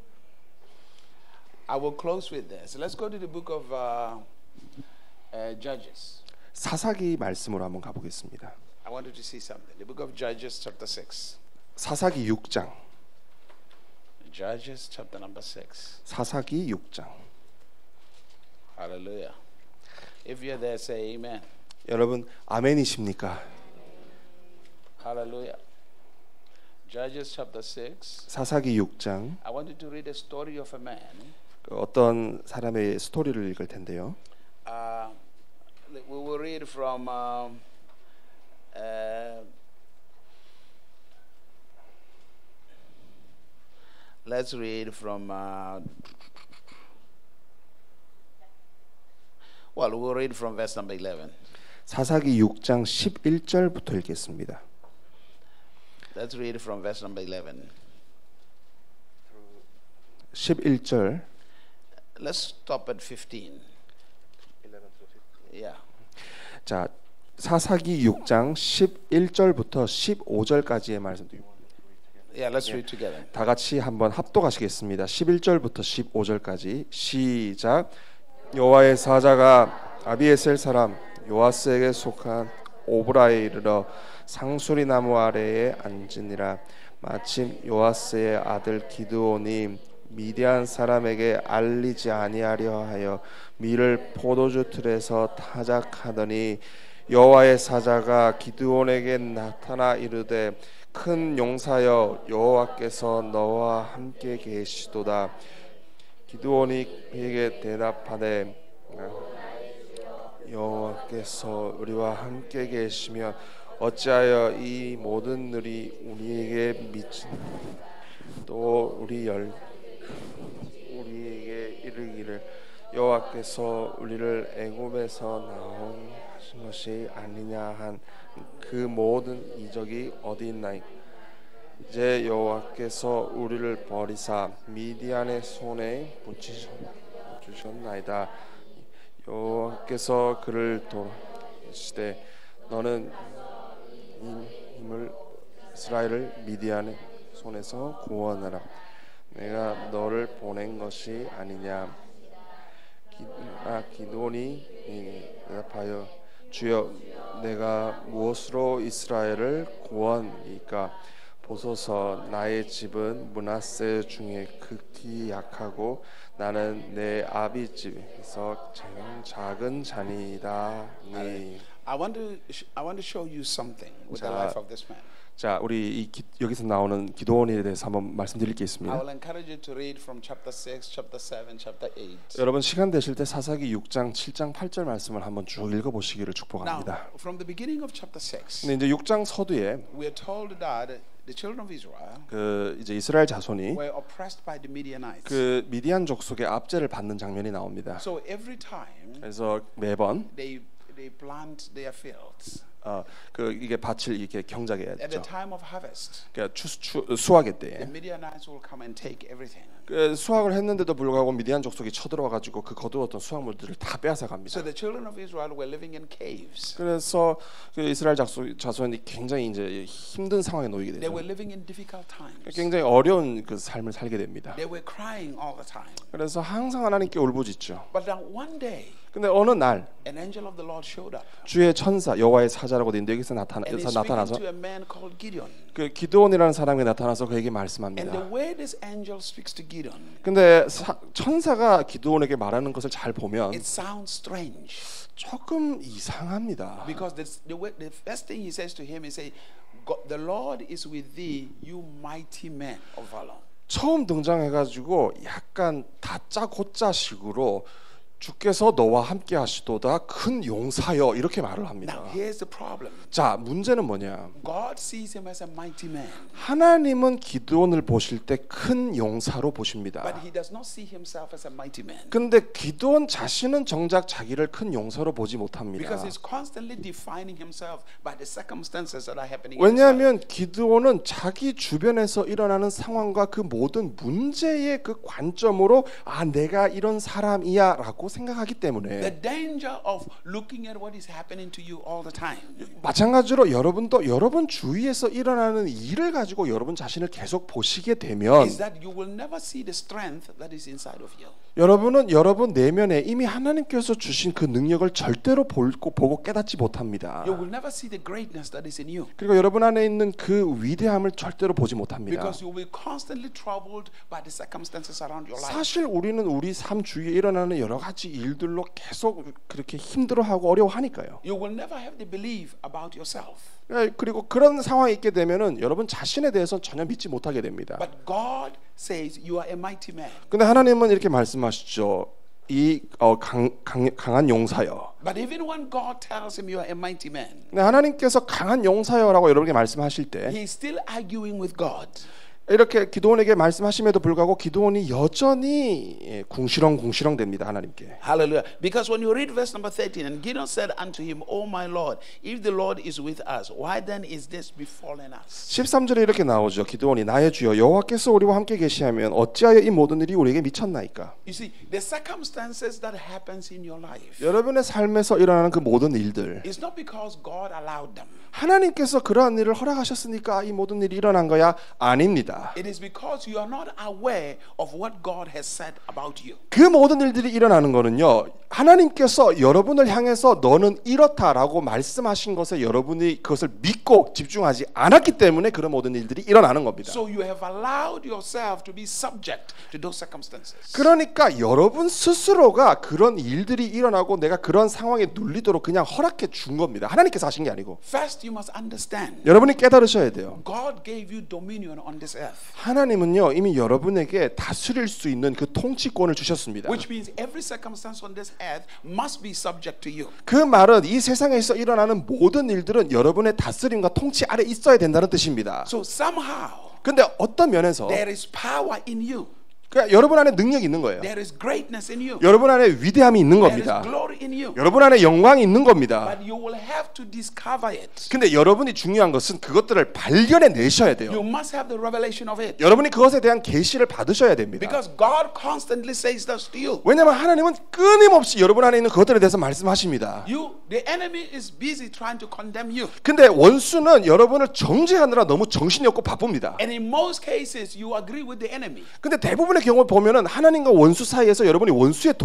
I will close with this. Let's go to the book of Judges. 사사기 말씀으로 한번 가보겠습니다. I wanted to see something. The book of Judges chapter 6. 사사기 6장. Judges chapter number 6. 사사기 6장. Hallelujah. If you're there, say amen. 여러분 아멘이십니까? Hallelujah. Judges chapter 6. 사사기 6장. I wanted to read a story of a man. 어떤 사람의 스토리를 읽을 텐데요. We will read from let's read from well, we'll read from verse number 11. 사사기 6장 11절부터 읽겠습니다. Let's read from verse number 11. 11절. Let's stop at 15. 11 to 15. Yeah. 자, 사사기 6장 11절부터 15절까지의 말씀드립니다. Yeah, let's read together. 다 같이 한번 합독하시겠습니다. 11절부터 15절까지 시작. 여호와의 사자가 아비에셀 사람 요아스에게 속한 오브라에 이르러 상수리 나무 아래에 앉으니라. 마침 요아스의 아들 기드온이 미디안 사람에게 알리지 아니하려 하여 밀을 포도주 틀에서 타작하더니 여호와의 사자가 기드온에게 나타나 이르되 큰 용사여 여호와께서 너와 함께 계시도다. 기드온이 그에게 대답하되 여호와께서 우리와 함께 계시면 어찌하여 이 모든 일이 우리에게 미친 또 우리에게 이르기를 여호와께서 우리를 애굽에서 나온 하신 것이 아니냐 한 그 모든 이적이 어디 있나이까. 이제 여호와께서 우리를 버리사 미디안의 손에 붙이셨나이다. 여호와께서 그를 도우시되 너는 힘을 이스라엘을 미디안의 손에서 구원하라. 내가 너를 보낸 것이 아니냐. 기드온이 대답하여 주여 내가 무엇으로 이스라엘을 구원이까. 보소서 나의 집은 므낫세 중에 극히 약하고 나는 내 아비 집에서 작은 자니이다. I want to show you something with the life of this man. 자, 우리 여기서 나오는 기도원에 대해서 한번 말씀드릴 게 I 있습니다. will encourage you to read from chapter 6, chapter 7, chapter 8. 여러분 시간 되실 때 사사기 6장, 7장, 8절 말씀을 한번 쭉 읽어보시기를 축복합니다. Now, from the beginning of chapter 6, 근데 이제 6장 서두에 we are told that the children of Israel 그 이제 이스라엘 자손이 were oppressed by the Midianites. 그 미디안 족속의 압제를 받는 장면이 나옵니다. So every time 그래서 매번 they plant their fields. 그 이게 밭을 이렇게 경작해야 At the 되죠. time of harvest, 그러니까 수확의 the 때에 Midianites will come and take everything. 그 수확을 했는데도 불구하고 미디안 족속이 쳐들어와 가지고 그 거두었던 수확물들을 다 빼앗아 갑니다. So the children of Israel were living in caves. 그래서 그 이스라엘 자손이 굉장히 이제 힘든 상황에 놓이게 They 되죠. were living in difficult times. 굉장히 어려운 그 삶을 살게 됩니다. They were crying all the time. 그래서 항상 하나님께 울부짖죠. But then one day, 근데 어느 날 an angel of the Lord showed up. 주의 천사 여호와의 사자라고 되는데 여기서 And he's speaking 나타나서 to a man called Gideon. 그 기드온이라는 사람이 나타나서 그에게 And the 말씀합니다. way this angel speaks to Gideon, 근데 천사가 기드온에게 말하는 것을 잘 보면 it sounds strange. 조금 이상합니다. Because the first thing he says to him is, "The Lord is with thee, you mighty man of valor." 처음 등장해가지고 약간 다짜고짜식으로 주께서 너와 함께 하시도다 큰 용사여 이렇게 말을 합니다. Now here's the problem. 자, 문제는 뭐냐? God sees him as a mighty man, 하나님은 기드온을 보실 때 큰 용사로 but 보십니다. he does not see himself as a mighty man. 근데 기드온 자신은 정작 자기를 큰 용사로 보지 못합니다. Because he's constantly defining himself by the circumstances that are happening in his life. 왜냐하면 기드온은 자기 주변에서 일어나는 상황과 그 모든 문제의 그 관점으로 내가 이런 사람이야라고 생각하기 때문에 The danger of looking at what is happening to you all the time 마찬가지로 여러분도 여러분 주위에서 일어나는 일을 가지고 여러분 자신을 계속 보시게 되면 is that you will never see the strength that is inside of you. 여러분은 여러분 내면에 이미 하나님께서 주신 그 능력을 절대로 보고 깨닫지 못합니다. You will never see the greatness that is in you. 그리고 여러분 안에 있는 그 위대함을 절대로 보지 못합니다. Because you will be constantly troubled by the circumstances around your life. 사실 우리는 우리 삶 주위에 일어나는 여러 가지 일들로 계속 그렇게 힘들어하고 어려워하니까요. You will never have the belief about yourself. 그리고 그런 상황이 있게 되면은 여러분 자신에 대해서 전혀 믿지 못하게 됩니다. But God says you are a mighty man. 근데 하나님은 이렇게 말씀하시죠. 이 강한 용사여. But even when God tells him you are a mighty man, 근데 하나님께서 강한 용사여라고 여러분에게 말씀하실 때 he is still arguing with God. 이렇게 기드온에게 말씀하심에도 불구하고 기드온이 여전히 궁시렁 됩니다. 하나님께. Hallelujah. Because when you read verse number 13, and Gideon said unto him, O my Lord, if the Lord is with us, why then is this befallen us? 13절에 이렇게 나오죠. 기드온이 나의 주여 여호와께서 우리와 함께 계시하면 어찌하여 이 모든 일이 우리에게 미쳤나이까? You see, the circumstances that happens in your life 여러분의 삶에서 일어나는 그 모든 일들 is not because God allowed them. 하나님께서 그러한 일을 허락하셨으니까 이 모든 일이 일어난 거야? 아닙니다. It is because you are not aware of what God has said about you. 그 모든 일들이 일어나는 거는요. 하나님께서 여러분을 향해서 너는 이렇다라고 말씀하신 것에 여러분이 그것을 믿고 집중하지 않았기 때문에 그런 모든 일들이 일어나는 겁니다. So you have allowed yourself to be subject to those circumstances. 그러니까 여러분 스스로가 그런 일들이 일어나고 내가 그런 상황에 눌리도록 그냥 허락해 준 겁니다. 하나님께서 하신 게 아니고. First you must understand. 여러분이 깨달으셔야 돼요. God gave you dominion on this earth. 하나님은요 이미 여러분에게 다스릴 수 있는 그 통치권을 주셨습니다. Which means every circumstance on this earth must be subject to you. 그 말은 이 세상에서 일어나는 모든 일들은 여러분의 다스림과 통치 아래 있어야 된다는 뜻입니다. So somehow 근데 어떤 면에서 there is power in you. 그러니까 여러분 안에 능력이 있는 거예요. There is greatness in you. 여러분 안에 위대함이 있는 There is 겁니다. glory in you. 여러분 안에 영광이 있는 겁니다. But you will have to discover it. 근데 여러분이 중요한 것은 그것들을 발견해 내셔야 돼요. You must have the revelation of it. 여러분이 그것에 대한 계시를 받으셔야 됩니다. Because God constantly says this to you. 왜냐하면 하나님은 끊임없이 여러분 안에 있는 그것들에 대해서 말씀하십니다. The enemy is busy trying to condemn you. 근데 원수는 여러분을 정죄하느라 너무 정신이 없고 바쁩니다. And in most cases, you agree with the enemy. 근데 대부분의 여러분의 경우 보면은 하나님과 원수 사이에서 여러분이 원수의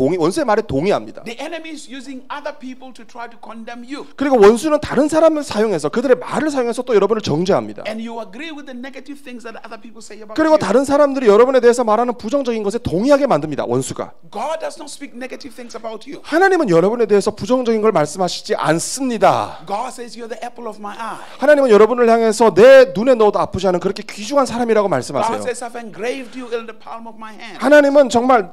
말에 동의합니다. The enemy is using other people to try to condemn you. 그리고 원수는 다른 사람을 사용해서 그들의 말을 사용해서 또 여러분을 정죄합니다. And you agree with the negative things that other people say about 그리고 you. 다른 사람들이 여러분에 대해서 말하는 부정적인 것에 동의하게 만듭니다. 원수가. God does not speak negative things about you. 하나님은 여러분에 대해서 부정적인 걸 말씀하시지 않습니다. God says you're the apple of my eye. 하나님은 여러분을 향해서 내 눈에 넣어도 아프지 않은 그렇게 귀중한 사람이라고 God 말씀하세요. says I've engraved you in the palm of my hand. 하나님은 정말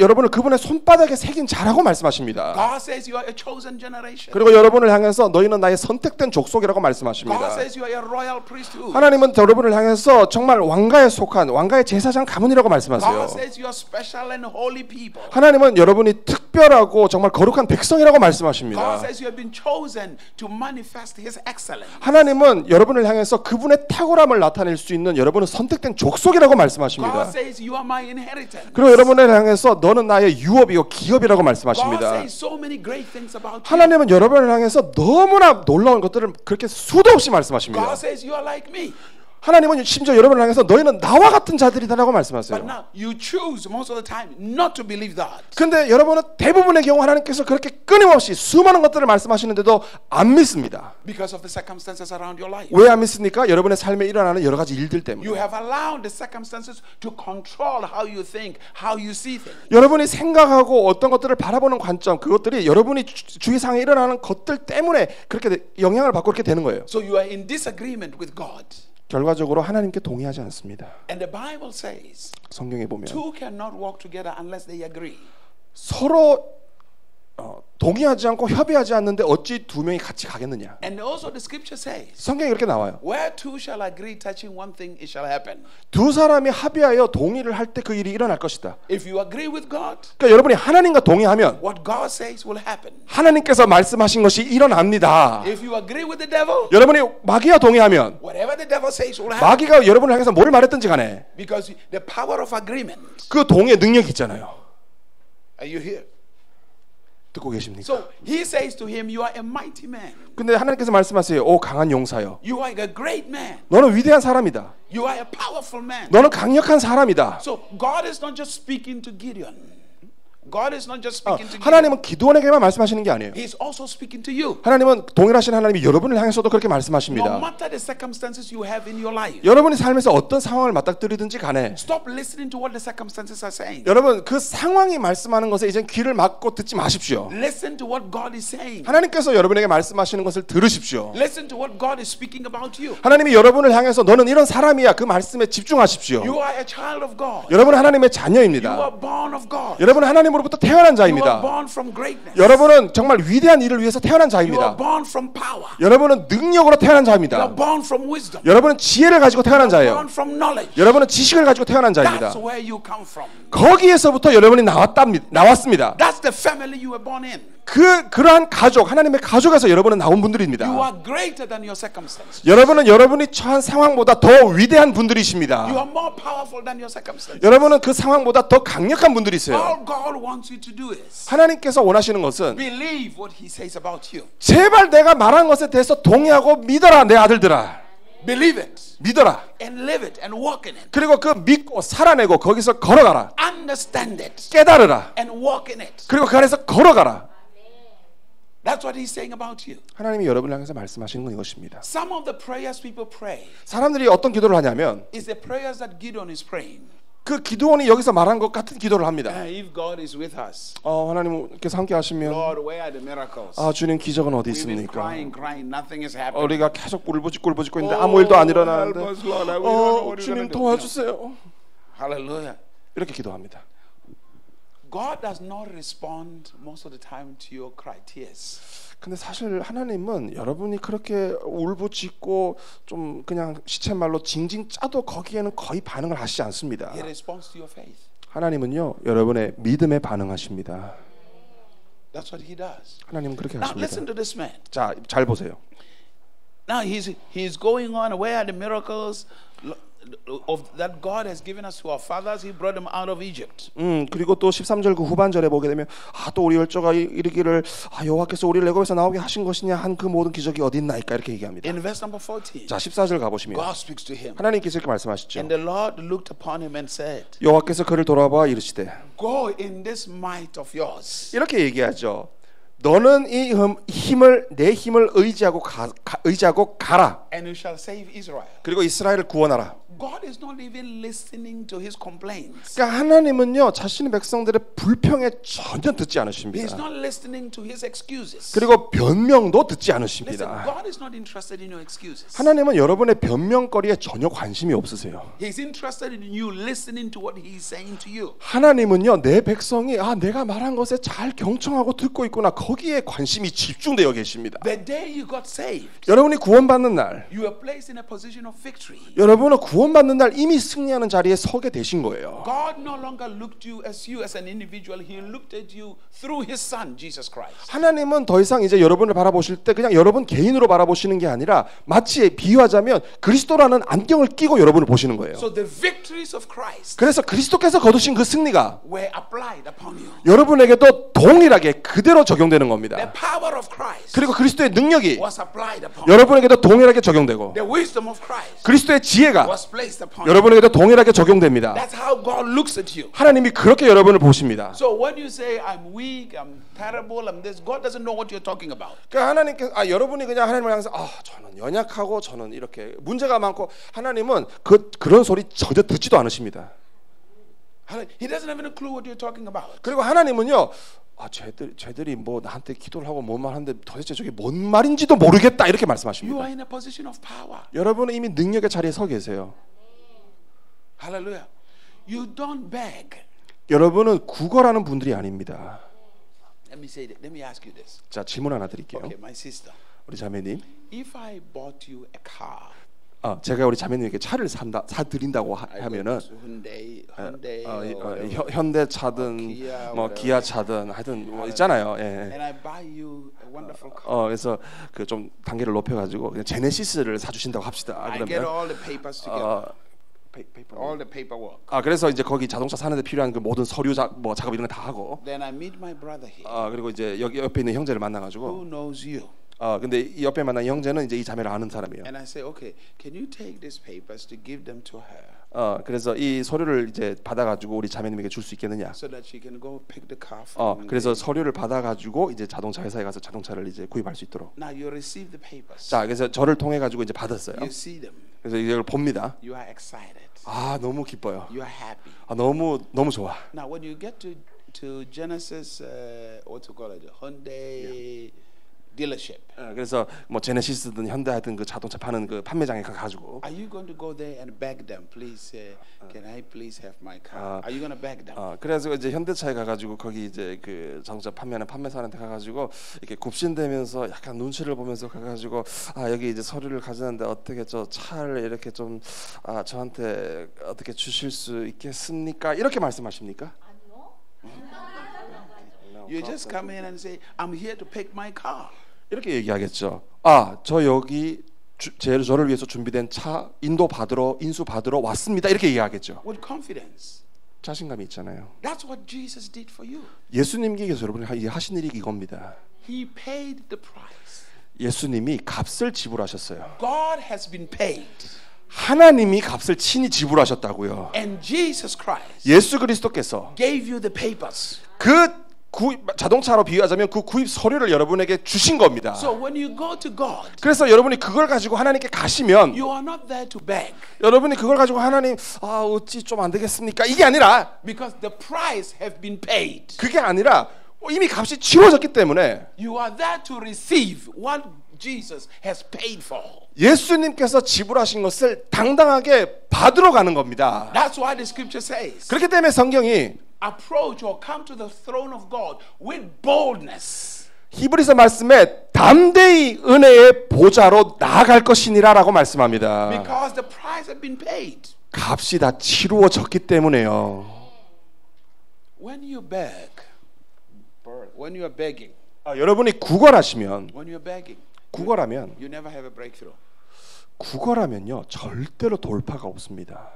여러분을 그분의 손바닥에 새긴 자라고 말씀하십니다. God says you are a chosen generation. 그리고 여러분을 향해서 너희는 나의 선택된 족속이라고 God 말씀하십니다. says you are a royal priesthood. 하나님은 여러분을 향해서 정말 왕가에 속한 왕가의 제사장 가문이라고 말씀하세요. God says you are special and holy people. 하나님은 여러분이 특별하고 정말 거룩한 백성이라고 말씀하십니다. God says you have been chosen to manifest His excellence. 하나님은 여러분을 향해서 그분의 탁월함을 나타낼 수 있는 여러분은 선택된 족속이라고 말씀하십니다. God says you are my inheritance. 그리고 여러분을 향해서 너는 나의 유업이고 기업이라고 God 말씀하십니다. says so many great things about you. 하나님은 여러분을 향해서 너무나 놀라운 것들을 그렇게 수도 없이 말씀하십니다. God says you are like me. 하나님은 심지어 여러분을 향해서 너희는 나와 같은 자들이다라고 But 말씀하세요. now you choose most of the time not to believe that. 근데 여러분은 대부분의 경우 하나님께서 그렇게 끊임없이 수많은 것들을 말씀하시는데도 안 믿습니다. Because of the circumstances around your life. 왜 안 믿습니까? 여러분의 삶에 일어나는 여러 가지 일들 때문에. You have allowed the circumstances to control how you think, how you see things. 여러분이 생각하고 어떤 것들을 바라보는 관점, 그것들이 여러분이 주위상에 일어나는 것들 때문에 그렇게 영향을 받고 그렇게 되는 거예요. So you are in disagreement with God. 결과적으로 하나님께 동의하지 않습니다. And the Bible says 성경에 보면 two cannot walk together unless they agree. 서로 동의하지 않고 협의하지 않는데 어찌 두 명이 같이 가겠느냐. And also the scripture says, 성경이 그렇게 나와요. where two shall agree touching one thing, it shall happen. 두 사람이 합의하여 동의를 할 때 그 일이 일어날 것이다. If you agree with God, 그러니까 여러분이 하나님과 동의하면 what God says will happen. 하나님께서 말씀하신 것이 일어납니다. If you agree with the devil, 여러분이 마귀와 동의하면 whatever the devil says will happen. 마귀가 여러분을 향해서 뭘 말했든지 간에 Because the power of agreement. 그 동의의 능력이 있잖아요. Are you here? 듣고 계십니까? So he says to him, you are a mighty man. 근데 하나님께서 말씀하세요. 오 강한 용사여. You are a great man. 너는 위대한 사람이다. You are a powerful man. 너는 강력한 사람이다. So God is not just speaking to Gideon. God is not just speaking to Gideon. 하나님은 기드온에게만 말씀하시는 게 아니에요. He's also speaking to you. 하나님은 동일하신 하나님이 여러분을 향해서도 그렇게 No 말씀하십니다. matter the circumstances you have in your life. 여러분이 삶에서 어떤 상황을 맞닥뜨리든지 간에 Stop listening to what the circumstances are saying. 여러분 그 상황이 말씀하는 것에 이제 귀를 막고 듣지 마십시오. Listen to what God is saying. 하나님께서 여러분에게 말씀하시는 것을 들으십시오. Listen to what God is speaking about you. 하나님이 여러분을 향해서 너는 이런 사람이야 그 말씀에 집중하십시오. You are a child of God. 여러분은 하나님의 You 자녀입니다. are born of God. 여러분은 하나님으로부터 태어난 You are 자입니다. born from greatness. 여러분은 정말 위대한 일을 위해서 태어난 You are 자입니다. born from power. 여러분은 능력으로 태어난 You 자입니다. are born from wisdom. 여러분은 지혜를 가지고 태어난 자예요. Born from knowledge. 여러분은 지식을 가지고 태어난 자입니다. That's where you come from. 거기에서부터 여러분이 나왔습니다. That's the family you were born in. 그러한 가족, 하나님의 가족에서 여러분은 나온 You 분들입니다. are greater than your circumstances. 여러분은 여러분이 처한 상황보다 더 위대한 분들이십니다. You are more powerful than your circumstances. 여러분은 그 상황보다 더 강력한 분들이세요. All God wants you to do is 하나님께서 원하시는 것은 believe what He says about you. 제발 내가 말한 것에 대해서 동의하고 믿어라 내 아들들아. Believe it 믿어라. and live it and walk in it. 그리고 그 믿고 살아내고 거기서 걸어가라. Understand it 깨달으라. and walk in it. 그리고 그 안에서 걸어가라. That's what He's saying about you. 하나님이 여러분을 향해서 말씀하시는 건 이것입니다. Some of the prayers people pray 사람들이 어떤 기도를 하냐면 is the prayers that Gideon is praying. 그 기도원이 여기서 말한 것 같은 기도를 합니다. If God is with us, 하나님께서 함께 하시면 Lord, where are the miracles? 주님 기적은 어디 We've been 있습니까? crying, nothing is happening. 우리가 계속 꿀부짖고 있는데 아무 일도 안 일어나는데 help us, Lord. We don't know what you're 주님 gonna do. 도와주세요. Hallelujah. 이렇게 기도합니다. God does not respond most of the time to your cry, tears. 근데 사실 하나님은 여러분이 그렇게 울부짖고 좀 그냥 시쳇말로 징징 짜도 거기에는 거의 반응을 하시지 않습니다. He responds to your faith. 하나님은요 여러분의 믿음에 반응하십니다. That's what He does. 하나님은 그렇게 Now 하십니다. listen to this man. 자, 잘 보세요. Now he's going on. Where are the miracles? that God has given us to our fathers, He brought them out of Egypt. 그리고 또 13절 그 후반절에 보게 되면 또 우리 열조가 이르기를 여호와께서 우리를 애굽에서 나오게 하신 것이냐 한 그 모든 기적이 어디 있나이까 이렇게 얘기합니다. In verse number 14, 자 14절 가보시면 God speaks to him. 하나님께서 이렇게 말씀하시죠. And the Lord looked upon him and said, 여호와께서 그를 돌아봐 이르시되 Go in this might of yours. 이렇게 얘기하죠. 너는 이 힘을 내 힘을 의지하고 가라. And you shall save Israel. 그리고 이스라엘을 구원하라. God is not even listening to his complaints. 그러니까 하나님은요 자신의 백성들의 불평에 전혀 듣지 He's 않으십니다. not listening to his excuses. 그리고 변명도 듣지 Listen, 않으십니다. God is not interested in your excuses. 하나님은 여러분의 변명거리에 전혀 관심이 없으세요. He's interested in you listening to what He's saying to you. 하나님은요 내 백성이 내가 말한 것에 잘 경청하고 듣고 있구나 거기에 관심이 집중되어 계십니다. The day you got saved, 여러분이 구원받는 날, you were placed in a position of victory. 여러분은 구원받는 날 이미 승리하는 자리에 서게 되신 거예요. God no longer looked you as an individual. He looked at you through His Son, Jesus Christ. 하나님은 더 이상 이제 여러분을 바라보실 때 그냥 여러분 개인으로 바라보시는 게 아니라 마치 비유하자면 그리스도라는 안경을 끼고 여러분을 보시는 거예요. So the victories of Christ 그래서 그리스도께서 거두신 그 승리가 were applied upon you. 여러분에게도 동일하게 그대로 적용되는 겁니다. The power of Christ 그리고 그리스도의 능력이 was applied upon you. 여러분에게도 동일하게 적용되고 The wisdom of Christ 그리스도의 지혜가 was placed upon you. 여러분에게도 동일하게 적용됩니다. That's how God looks at you. 하나님이 그렇게 여러분을 보십니다. So when you say I'm weak, I'm terrible, I'm this, God doesn't know what you're talking about. 그러니까 하나님께서 여러분이 그냥 하나님을 향해서 저는 연약하고 저는 이렇게 문제가 많고 하나님은 그런 소리 전혀 듣지도 않으십니다. He doesn't have any clue what you're talking about. 그리고 하나님은요 쟤들이 뭐 나한테 기도를 하고 뭔 말하는데 도대체 저게 뭔 말인지도 모르겠다 이렇게 You 말씀하십니다. are in a position of power. 여러분은 이미 능력의 자리에 서 계세요. Hallelujah. You don't beg. 여러분은 구걸하는 분들이 아닙니다. Let me ask you this. 자 질문 하나 드릴게요. Okay, my sister. 우리 자매님, If I bought you a car, 제가 우리 자매님에게 차를 사드린다고 하면은 Hyundai, 현대차든 Kia, 뭐 기아차든 하여튼 뭐 있잖아요. 예. and I buy you a wonderful car. 그래서 그 좀 단계를 높여가지고 그냥 제네시스를 사주신다고 합시다. I get 그러면 all the papers together. All the paperwork. 그래서 이제 거기 자동차 사는데 필요한 그 모든 서류 작업 이런 거 다 하고. Then I meet my brother here. 그리고 이제 여기 옆에 있는 형제를 만나가지고. Who knows you? 근데 이 옆에 만난 이 형제는 이제 이 자매를 아는 사람이에요. And I say, okay, can you take these papers to give them to her? 그래서 이 서류를 이제 받아가지고 우리 자매님에게 줄 수 있겠느냐? So that she can go pick the car from. 그래서 서류를 받아가지고 이제 자동차 회사에 가서 자동차를 이제 구입할 수 있도록. Now you receive the papers. 자, 그래서 저를 통해 가지고 이제 받았어요. You see them. 그래서 이걸 봅니다. You are excited. 너무 기뻐요. You are happy. 너무 좋아. Now when you get to Genesis, what to call it, Hyundai dealership. 그래서 뭐 제네시스든 현대하든 그 자동차 파는 그 판매장에 가가지고. Are you going to go there and beg them, please? Can I please have my car? Are you going to beg them? 그래서 이제 현대차에 가가지고 거기 이제 그 자동차 판매하는 판매사한테 가가지고 이렇게 굽신대면서 약간 눈치를 보면서 가가지고 여기 이제 서류를 가져왔는데 어떻게 저 차를 이렇게 좀 저한테 어떻게 주실 수 있겠습니까? 이렇게 말씀하십니까? You just come in and say, I'm here to pick my car. 이렇게 얘기하겠죠. 저 여기 저를 위해서 준비된 차 인수 받으러 왔습니다. 이렇게 얘기하겠죠. With confidence. 자신감이 있잖아요. That's what Jesus did for you. 예수님께서 여러분이 하신 일이 이겁니다. He paid the price. 예수님이 값을 지불하셨어요. God has been paid. 하나님이 값을 친히 지불하셨다고요. And Jesus Christ 예수 그리스도께서 gave you the papers. 그 자동차로 비유하자면 그 구입 서류를 여러분에게 주신 겁니다. So when you go to God, 그래서 여러분이 그걸 가지고 하나님께 가시면 you are not there to beg. 여러분이 그걸 가지고 하나님 어찌 좀 안 되겠습니까? 이게 아니라 Because the price have been paid. 그게 아니라 이미 값이 치러졌기 때문에 You are there to receive what Jesus has paid for. 예수님께서 지불하신 것을 당당하게 받으러 가는 겁니다. That's why the scripture says, 그렇기 때문에 성경이 approach or come to the throne of God with boldness. 히브리서 말씀에 담대히 은혜의 보좌로 나아갈 것이니라라고 말씀합니다. Because the price has been paid. 값이 다 치루어졌기 때문에요. When you beg, when you are begging, 여러분이 구걸하시면 when you are begging, 구걸하면 you never have a breakthrough. 구걸하면요 절대로 돌파가 없습니다.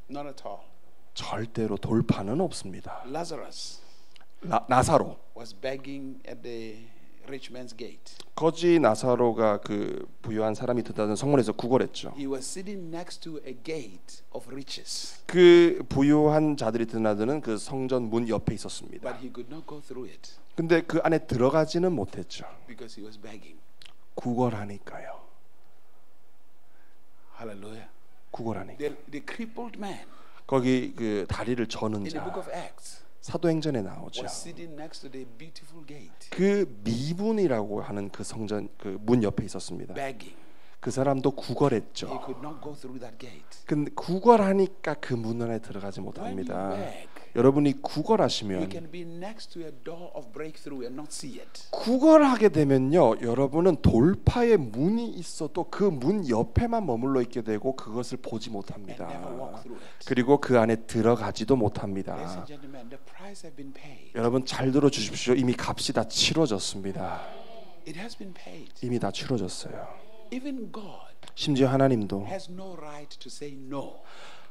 Not at all. 절대로 돌파는 없습니다. Lazarus 나사로 was begging at the rich man's gate. 거지 나사로가 그 부유한 사람이 든다는 성문에서 구걸했죠. He was sitting next to a gate of riches. 그 부유한 자들이 드나드는 그 성전 문 옆에 있었습니다. But he could not go through it 근데 그 안에 들어가지는 못했죠. because he was begging. 구걸하니까요. Hallelujah. 구걸하니까. The crippled man 거기 그 다리를 저는 in the book 자 of Acts 사도행전에 나오죠. was sitting next to the beautiful gate, 그 미분이라고 하는 그 성전 그 문 옆에 있었습니다. begging. 그 사람도 He 구걸했죠. could not go through that gate. 근데 구걸하니까 그 문 안에 들어가지 When you 못합니다. beg, 여러분이 you 구걸하시면 can be next to a door of breakthrough and not see it. 구걸하게 되면요, 여러분은 돌파의 문이 있어도 그 문 옆에만 머물러 있게 되고 그것을 보지 And never walk 못합니다. through it. 그리고 그 안에 들어가지도 Ladies 못합니다. and gentlemen, the price has been paid. 여러분 잘 들어주십시오. 이미 값이 다 치러졌습니다. It has been paid. 이미 다 치러졌어요. Even God 심지어 하나님도 has no right to say no.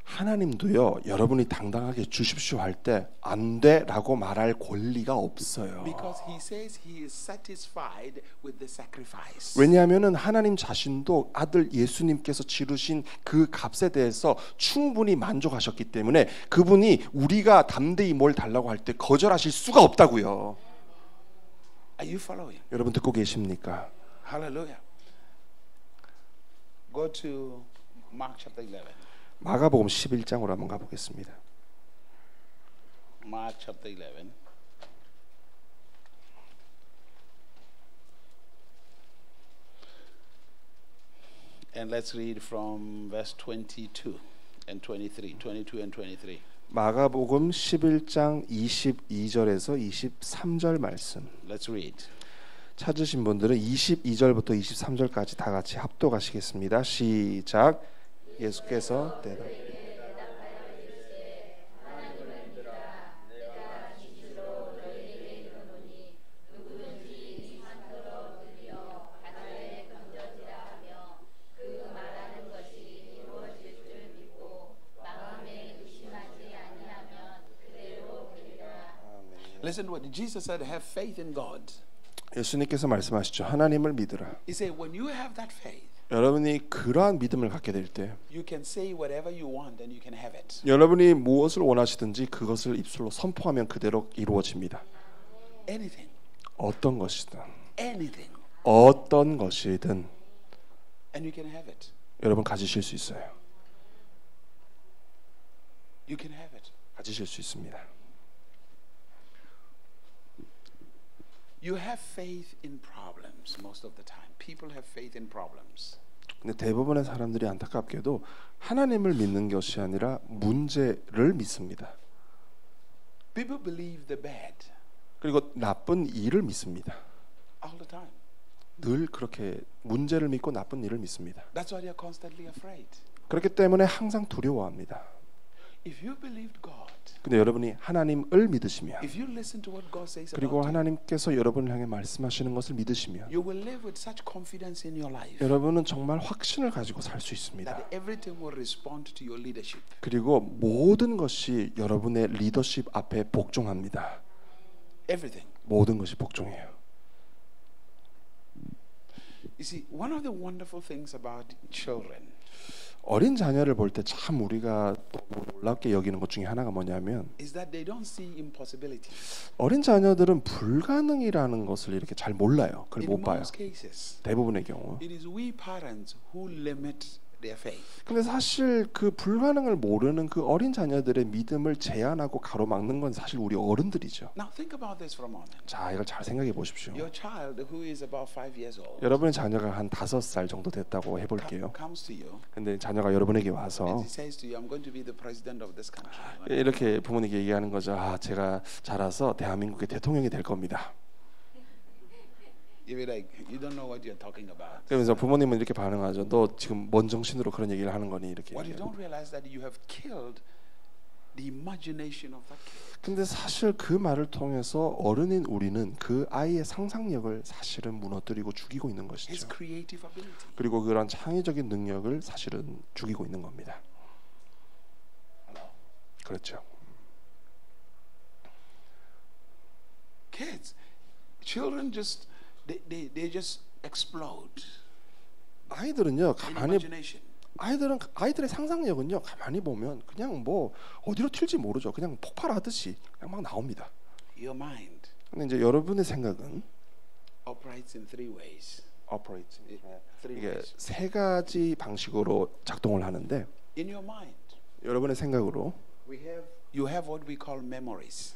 하나님도요, 여러분이 당당하게 주십시오 할 때 안 돼라고 말할 권리가 없어요. Because he says he is satisfied with the sacrifice. 왜냐하면은 하나님 자신도 아들 예수님께서 치르신 그 값에 대해서 충분히 만족하셨기 때문에 그분이 우리가 담대히 뭘 달라고 할 때 거절하실 수가 없다고요. Are you following? 여러분 듣고 계십니까? Hallelujah. Go to Mark chapter 11. 마가복음 11장으로 한번 가보겠습니다. Mark chapter 11. And let's read from verse 22 and 23. 22 and 23. 마가복음 11장 22절에서 23절 말씀. Let's read. 찾으신 분들은 22절부터 23절까지 다 같이 합독하시겠습니다. 시작. 예수께서 대답 Listen to what Jesus said, have faith in God. 예수님께서 말씀하시죠. 하나님을 믿으라. He said, when you have that faith, 여러분이 그러한 믿음을 갖게 될 때 you can say whatever you want and you can have it. 여러분이 무엇을 원하시든지 그것을 입술로 선포하면 그대로 이루어집니다. Anything. 어떤 것이든 Anything. 어떤 것이든 And you can have it. 여러분 가지실 수 있어요. You can have it. 가지실 수 있습니다. You have faith in problems most of the time. People have faith in problems. 근데 대부분의 사람들이 안타깝게도 하나님을 믿는 것이 아니라 문제를 믿습니다. People believe the bad 그리고 나쁜 일을 믿습니다. all the time. 늘 그렇게 문제를 믿고 나쁜 일을 믿습니다. That's why they are constantly afraid. 그렇기 때문에 항상 두려워합니다. If you believed God, 근데 여러분이 하나님을 믿으시면 if you listen to what God says 그리고 about you, 하나님께서 여러분을 향해 말씀하시는 것을 믿으시면 you will live with such confidence in your life 여러분은 정말 확신을 가지고 살 수 있습니다. that everything will respond to your leadership. 그리고 모든 것이 여러분의 리더십 앞에 복종합니다. Everything. 모든 것이 복종해요. You see, one of the wonderful things about children 어린 자녀를 볼 때 참 우리가 놀랍게 여기는 것 중에 하나가 뭐냐면 is that they don't see impossibilities. 어린 자녀들은 불가능이라는 것을 이렇게 잘 몰라요. 그걸 In 못 봐요. most cases, 대부분의 경우. it is we parents who limit their faith. 근데 사실 그 불가능을 모르는 그 어린 자녀들의 믿음을 제한하고 가로막는 건 사실 우리 어른들이죠. Now think about this for a moment. 자, 이걸 잘 생각해 보십시오. Your child who is about 5 years old 여러분의 자녀가 한 5살 정도 됐다고 해볼게요. comes to you 근데 자녀가 여러분에게 와서 and he says to you, I'm going to be the president of this country. 이렇게 부모님께 얘기하는 거죠. 아, 제가 자라서 대한민국의 대통령이 될 겁니다. You'll be like, you don't know what you're talking about. 그러면서 부모님은 이렇게 반응하죠. 너 지금 뭔 정신으로 그런 얘기를 하는 거니? 이렇게. What you 얘기해요. don't realize that you have killed the imagination of that kid. 근데 사실 그 말을 통해서 어른인 우리는 그 아이의 상상력을 사실은 무너뜨리고 죽이고 있는 His 것이죠. creative ability. 그리고 그런 창의적인 능력을 사실은 죽이고 있는 겁니다. 그렇죠. Kids, children just they just explode 아이들은요 in 가만히 imagination. 아이들의 상상력은요 가만히 보면 그냥 뭐 어디로 튈지 모르죠. 그냥 폭발하듯이 그냥 막 나옵니다. Your mind 근데 이제 여러분의 생각은 operates in three ways. Three 이게 ways. 세 가지 방식으로 작동을 하는데 In your mind, 여러분의 생각으로 you have what we call memories.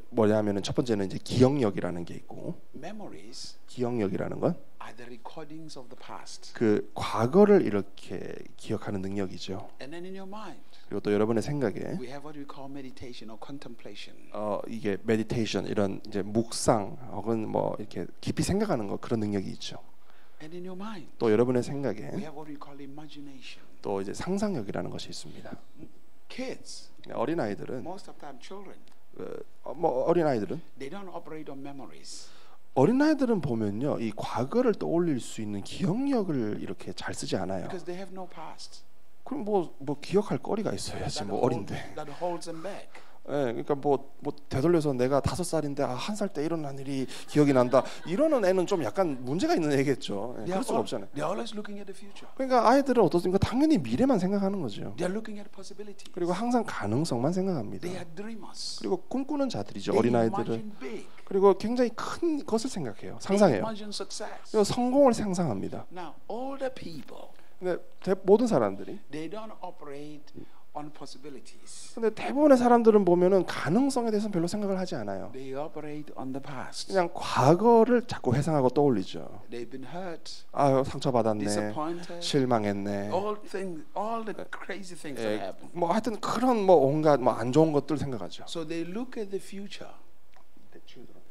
뭐냐면은 첫 번째는 이제 기억력이라는 게 있고 Memories 기억력이라는 건 are the recordings of the past. 그 과거를 이렇게 기억하는 능력이죠. And then in your mind, 그리고 또 여러분의 생각에 we have what we call meditation or contemplation. 이게 메디테이션 이런 이제 묵상 혹은 뭐 이렇게 깊이 생각하는 거 그런 능력이 있죠. And in your mind, 또 여러분의 we 생각에 have what we call imagination. 또 이제 상상력이라는 것이 있습니다. Kids, 어린 아이들은 most of the time children, 뭐 어린 아이들은 they don't operate on memories. 어린 아이들은 보면요 이 과거를 떠올릴 수 있는 기억력을 이렇게 잘 쓰지 않아요. Because they have no past. 그럼 뭐 기억할 거리가 있어야지 뭐 어린데. That holds them back. 예, 그러니까 뭐 되돌려서 내가 5살인데 1살 때 일어난 일이 기억이 난다. 이러는 애는 좀 약간 문제가 있는 애겠죠. 예, 그럴 수가 없잖아요. They're always looking at the future. 그러니까 아이들은 어떻습니까? 당연히 미래만 생각하는 거죠. They're looking at possibilities. 그리고 항상 가능성만 생각합니다. They are dreamers. 그리고 꿈꾸는 자들이죠. They 어린 아이들은. imagine big. 그리고 굉장히 큰 것을 생각해요. They 상상해요. imagine success. 그리고 성공을 상상합니다. Now, older people, 근데 모든 사람들이 they don't operate on possibilities. 근데 대부분의 사람들은 보면은 가능성에 대해서는 별로 생각을 하지 않아요. They operate on the past. 그냥 과거를 자꾸 회상하고 떠올리죠. They've been hurt, 아유 상처받았네, disappointed, 실망했네. all the crazy things that happen. 뭐 하여튼 그런 뭐 온갖 뭐 안 좋은 것들 생각하죠. So they look at the future.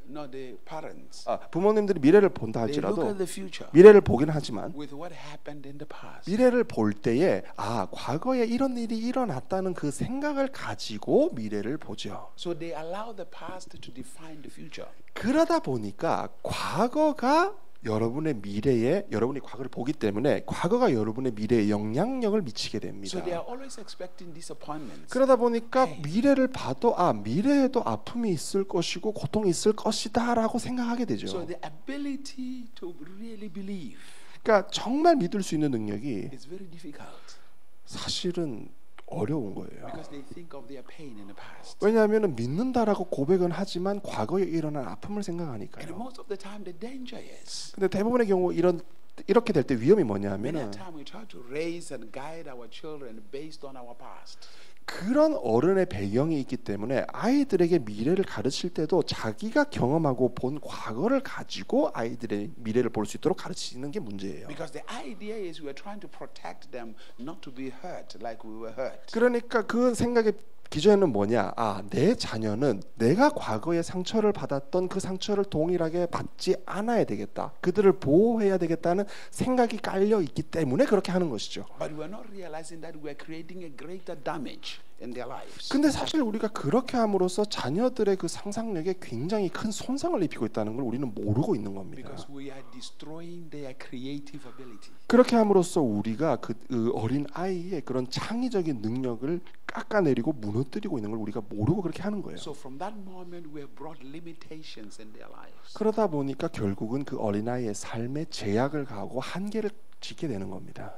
No, the parents. 부모님들이 미래를 본다 They look 할지라도 at the future 미래를 보긴 하지만 with what happened in the past. 미래를 볼 때에 과거에 이런 일이 일어났다는 그 생각을 가지고 미래를 보죠. So they allow the past to define the future. 그러다 보니까 과거가 여러분의 미래에 여러분이 과거를 보기 때문에 과거가 여러분의 미래에 영향력을 미치게 됩니다. So they are always expecting disappointments. 그러다 보니까 미래를 봐도 미래에도 아픔이 있을 것이고 고통이 있을 것이다라고 생각하게 되죠. So the ability to really believe 그러니까 정말 믿을 수 있는 능력이 is very difficult 사실은 어려운 거예요. because they think of their pain in the past. 왜냐하면 믿는다라고 고백은 하지만 과거에 일어난 아픔을 And 생각하니까요. most of the time the danger is 근데 대부분의 경우 이렇게 될 때 위험이 many 뭐냐면은 a time we try to raise and guide our children based on our past. 그런 어른의 배경이 있기 때문에 아이들에게 미래를 가르칠 때도 자기가 경험하고 본 과거를 가지고 아이들의 미래를 볼 수 있도록 가르치는 게 문제예요. Because the idea is we are trying to protect them not to be hurt like we were hurt. 그러니까 그 생각의 기저에는 뭐냐? 내 자녀는 내가 과거에 상처를 받았던 그 상처를 동일하게 받지 않아야 되겠다. 그들을 보호해야 되겠다는 생각이 깔려 있기 때문에 그렇게 하는 것이죠. But we are not realizing that we are creating a greater damage in their lives. 근데 사실 우리가 그렇게 함으로써 자녀들의 그 상상력에 굉장히 큰 손상을 입히고 있다는 걸 우리는 모르고 있는 겁니다. Because we are destroying their creative ability. 그렇게 함으로써 우리가 그 어린 아이의 그런 창의적인 능력을 깎아내리고 무너뜨리고 있는 걸 우리가 모르고 그렇게 하는 거예요. So from that moment we have brought limitations in their lives. 그러다 보니까 결국은 그 어린아이의 삶에 제약을 가하고 한계를 짓게 되는 겁니다.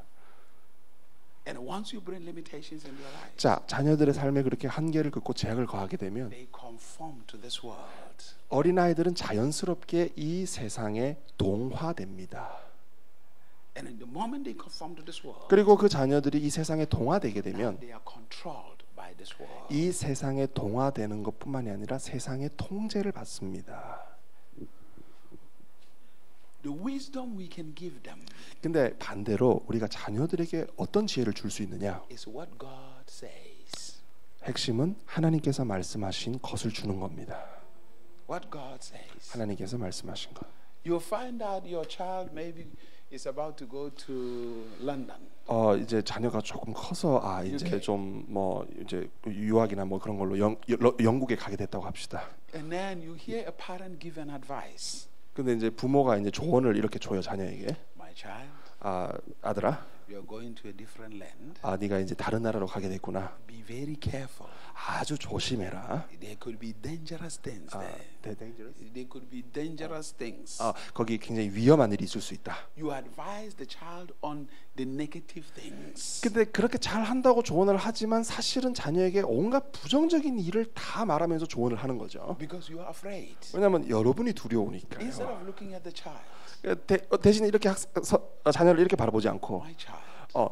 And once you bring limitations in their lives, 자, 자녀들의 삶에 그렇게 한계를 긋고 제약을 가하게 되면 they conform to this world. 어린아이들은 자연스럽게 이 세상에 동화됩니다. And in the moment they conform to this world, 그리고 그 자녀들이 이 세상에 동화되게 되면 they are controlled by this world. 이 세상에 동화되는 것뿐만이 아니라 세상의 통제를 받습니다. The wisdom we can give them 근데 반대로 우리가 자녀들에게 어떤 지혜를 줄 수 있느냐? is what God says. 핵심은 하나님께서 말씀하신 것을 주는 겁니다. What God says. 하나님께서 말씀하신 것. You'll find out your child maybe is about to go to London. 이제 자녀가 조금 커서 이제 UK. 좀 뭐 이제 유학이나 뭐 그런 걸로 영국에 가게 됐다고 합시다. And then you hear a parent give an advice. 근데 이제 부모가 이제 조언을 이렇게 줘요 자녀에게. My child, 아들아, you are going to a different land. 네가 이제 다른 나라로 가게 됐구나. Be very careful. 아주 조심해라. There could be dangerous things there. There could be dangerous things. 거기 굉장히 위험한 일이 있을 수 있다. You advise the child on the negative things. 근데 그렇게 잘 한다고 조언을 하지만 사실은 자녀에게 온갖 부정적인 일을 다 말하면서 조언을 하는 거죠. Because you are afraid. 왜냐하면 여러분이 두려우니까요. Instead of looking at the child, 대신 이렇게 자녀를 이렇게 바라보지 않고 my child,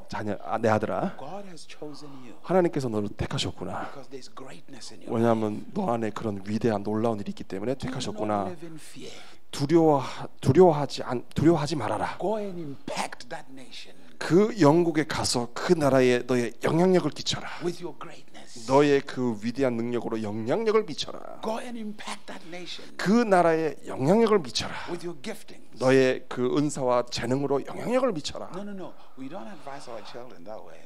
자녀, 내 아들아, God has chosen you 하나님께서 너를 택하셨구나. because there's greatness in your life. 왜냐하면 너 안에 그런 위대한 놀라운 일이 있기 때문에 Do not 택하셨구나. live in fear. 두려워하지 말아라. Go and impact that nation 그 영국에 가서 그 나라에 너의 영향력을 끼쳐라. with your greatness. 너의 그 위대한 능력으로 영향력을 미쳐라. Go and impact that nation 그 나라에 영향력을 미쳐라. with your giftings. 너의 그 은사와 재능으로 영향력을 미쳐라. No. We don't advise our children that way.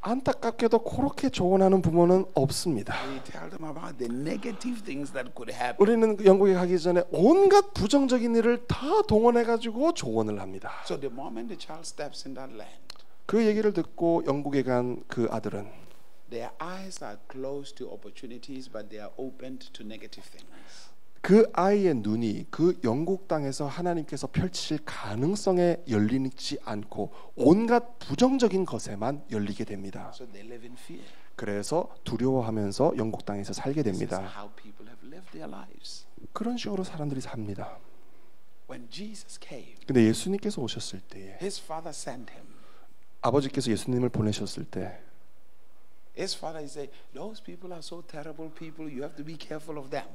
안타깝게도 그렇게 조언하는 부모는 없습니다. We tell them about the negative things that could happen. 우리는 영국에 가기 전에 온갖 부정적인 일을 다 동원해가지고 조언을 합니다. So the moment the child steps in that land, 그 얘기를 듣고 영국에 간 그 아들은 their eyes are closed to opportunities, but they are opened to negative things. 그 아이의 눈이 그 영국 땅에서 하나님께서 펼칠 가능성에 열리지 않고 온갖 부정적인 것에만 열리게 됩니다. So they live in fear. 그래서 두려워하면서 영국 땅에서 살게 This is 됩니다. how people have lived their lives. 그런 식으로 사람들이 삽니다. When Jesus came, 근데 예수님께서 오셨을 때에 his father sent him. 아버지께서 예수님을 보내셨을 때 His father said, "Those people are so terrible people. You have to be careful of them."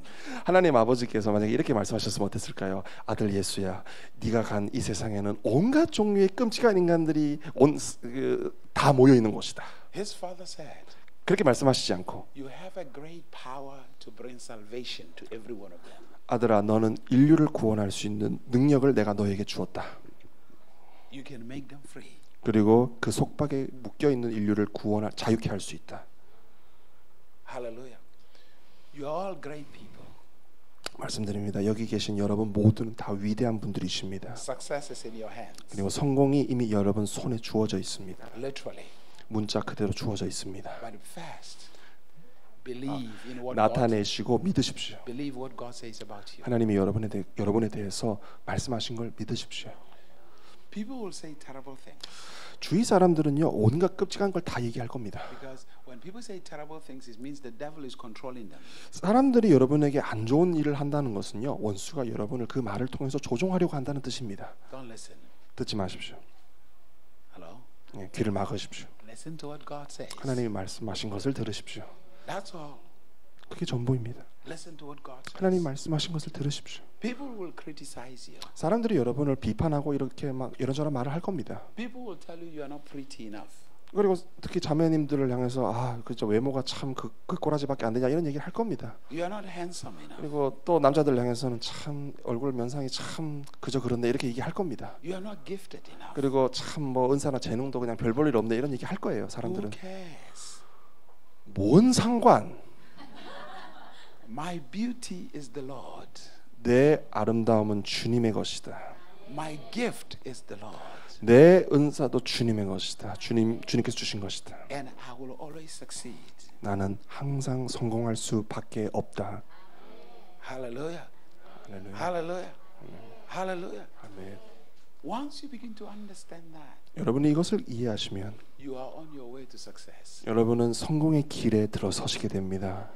하나님 아버지께서 만약에 이렇게 말씀하셨으면 어땠을까요? 아들 예수야, 네가 간 이 세상에는 온갖 종류의 끔찍한 인간들이 다 모여 있는 곳이다. His father said, 그렇게 말씀하시지 않고 "You have a great power to bring salvation to every one of them." 아들아, 너는 인류를 구원할 수 있는 능력을 내가 너에게 주었다. You can make them free. 그리고 그 속박에 묶여 있는 인류를 자유케 할 수 있다. Hallelujah. You are all great people. 말씀드립니다. 여기 계신 여러분 모두는 다 위대한 분들이십니다. Success is in your hands. 그리고 성공이 이미 여러분 손에 주어져 있습니다. Literally. 문자 그대로 주어져 있습니다. But fast. Believe in what God. 나타내시고 믿으십시오. Believe what God says about you. 하나님이 여러분에 대해서 말씀하신 걸 믿으십시오. People will say terrible things. 주위 사람들은요 온갖 끔찍한 걸 다 얘기할 겁니다. Because when people say terrible things, it means the devil is controlling them. 사람들이 여러분에게 안 좋은 일을 한다는 것은요 원수가 여러분을 그 말을 통해서 조종하려고 한다는 뜻입니다. Don't listen. 듣지 마십시오. Hello? 귀를 막으십시오. Listen to what God says. 하나님이 말씀하신 것을 들으십시오. That's all. 그게 전부입니다. Listen to what God says. 하나님 말씀하신 것을 들으십시오. People will criticize you. 사람들이 여러분을 비판하고 이렇게 막 이런저런 말을 할 겁니다. People will tell you you are not pretty enough. 그리고 특히 자매님들을 향해서 그저 외모가 참 그 꼬라지밖에 안 되냐 이런 얘기를 할 겁니다. You are not handsome enough. 그리고 또 남자들 향해서는 참 얼굴 면상이 참 그저 그런데 이렇게 얘기할 겁니다. You are not gifted enough. 그리고 참 뭐 은사나 재능도 그냥 별 볼 일 없네 이런 얘기 할 거예요. 사람들은. Who cares? 뭔 상관? My beauty is the Lord. 내 아름다움은 주님의 것이다. My gift is the Lord. 내 은사도 주님의 것이다. 주님께서 주신 것이다. And I will always succeed. 나는 항상 성공할 수밖에 없다. Hallelujah. 할렐루야. Hallelujah. Hallelujah. 아멘. Once you begin to understand that, 여러분이 이것을 이해하시면 you are on your way to success. 여러분은 성공의 길에 들어서시게 됩니다.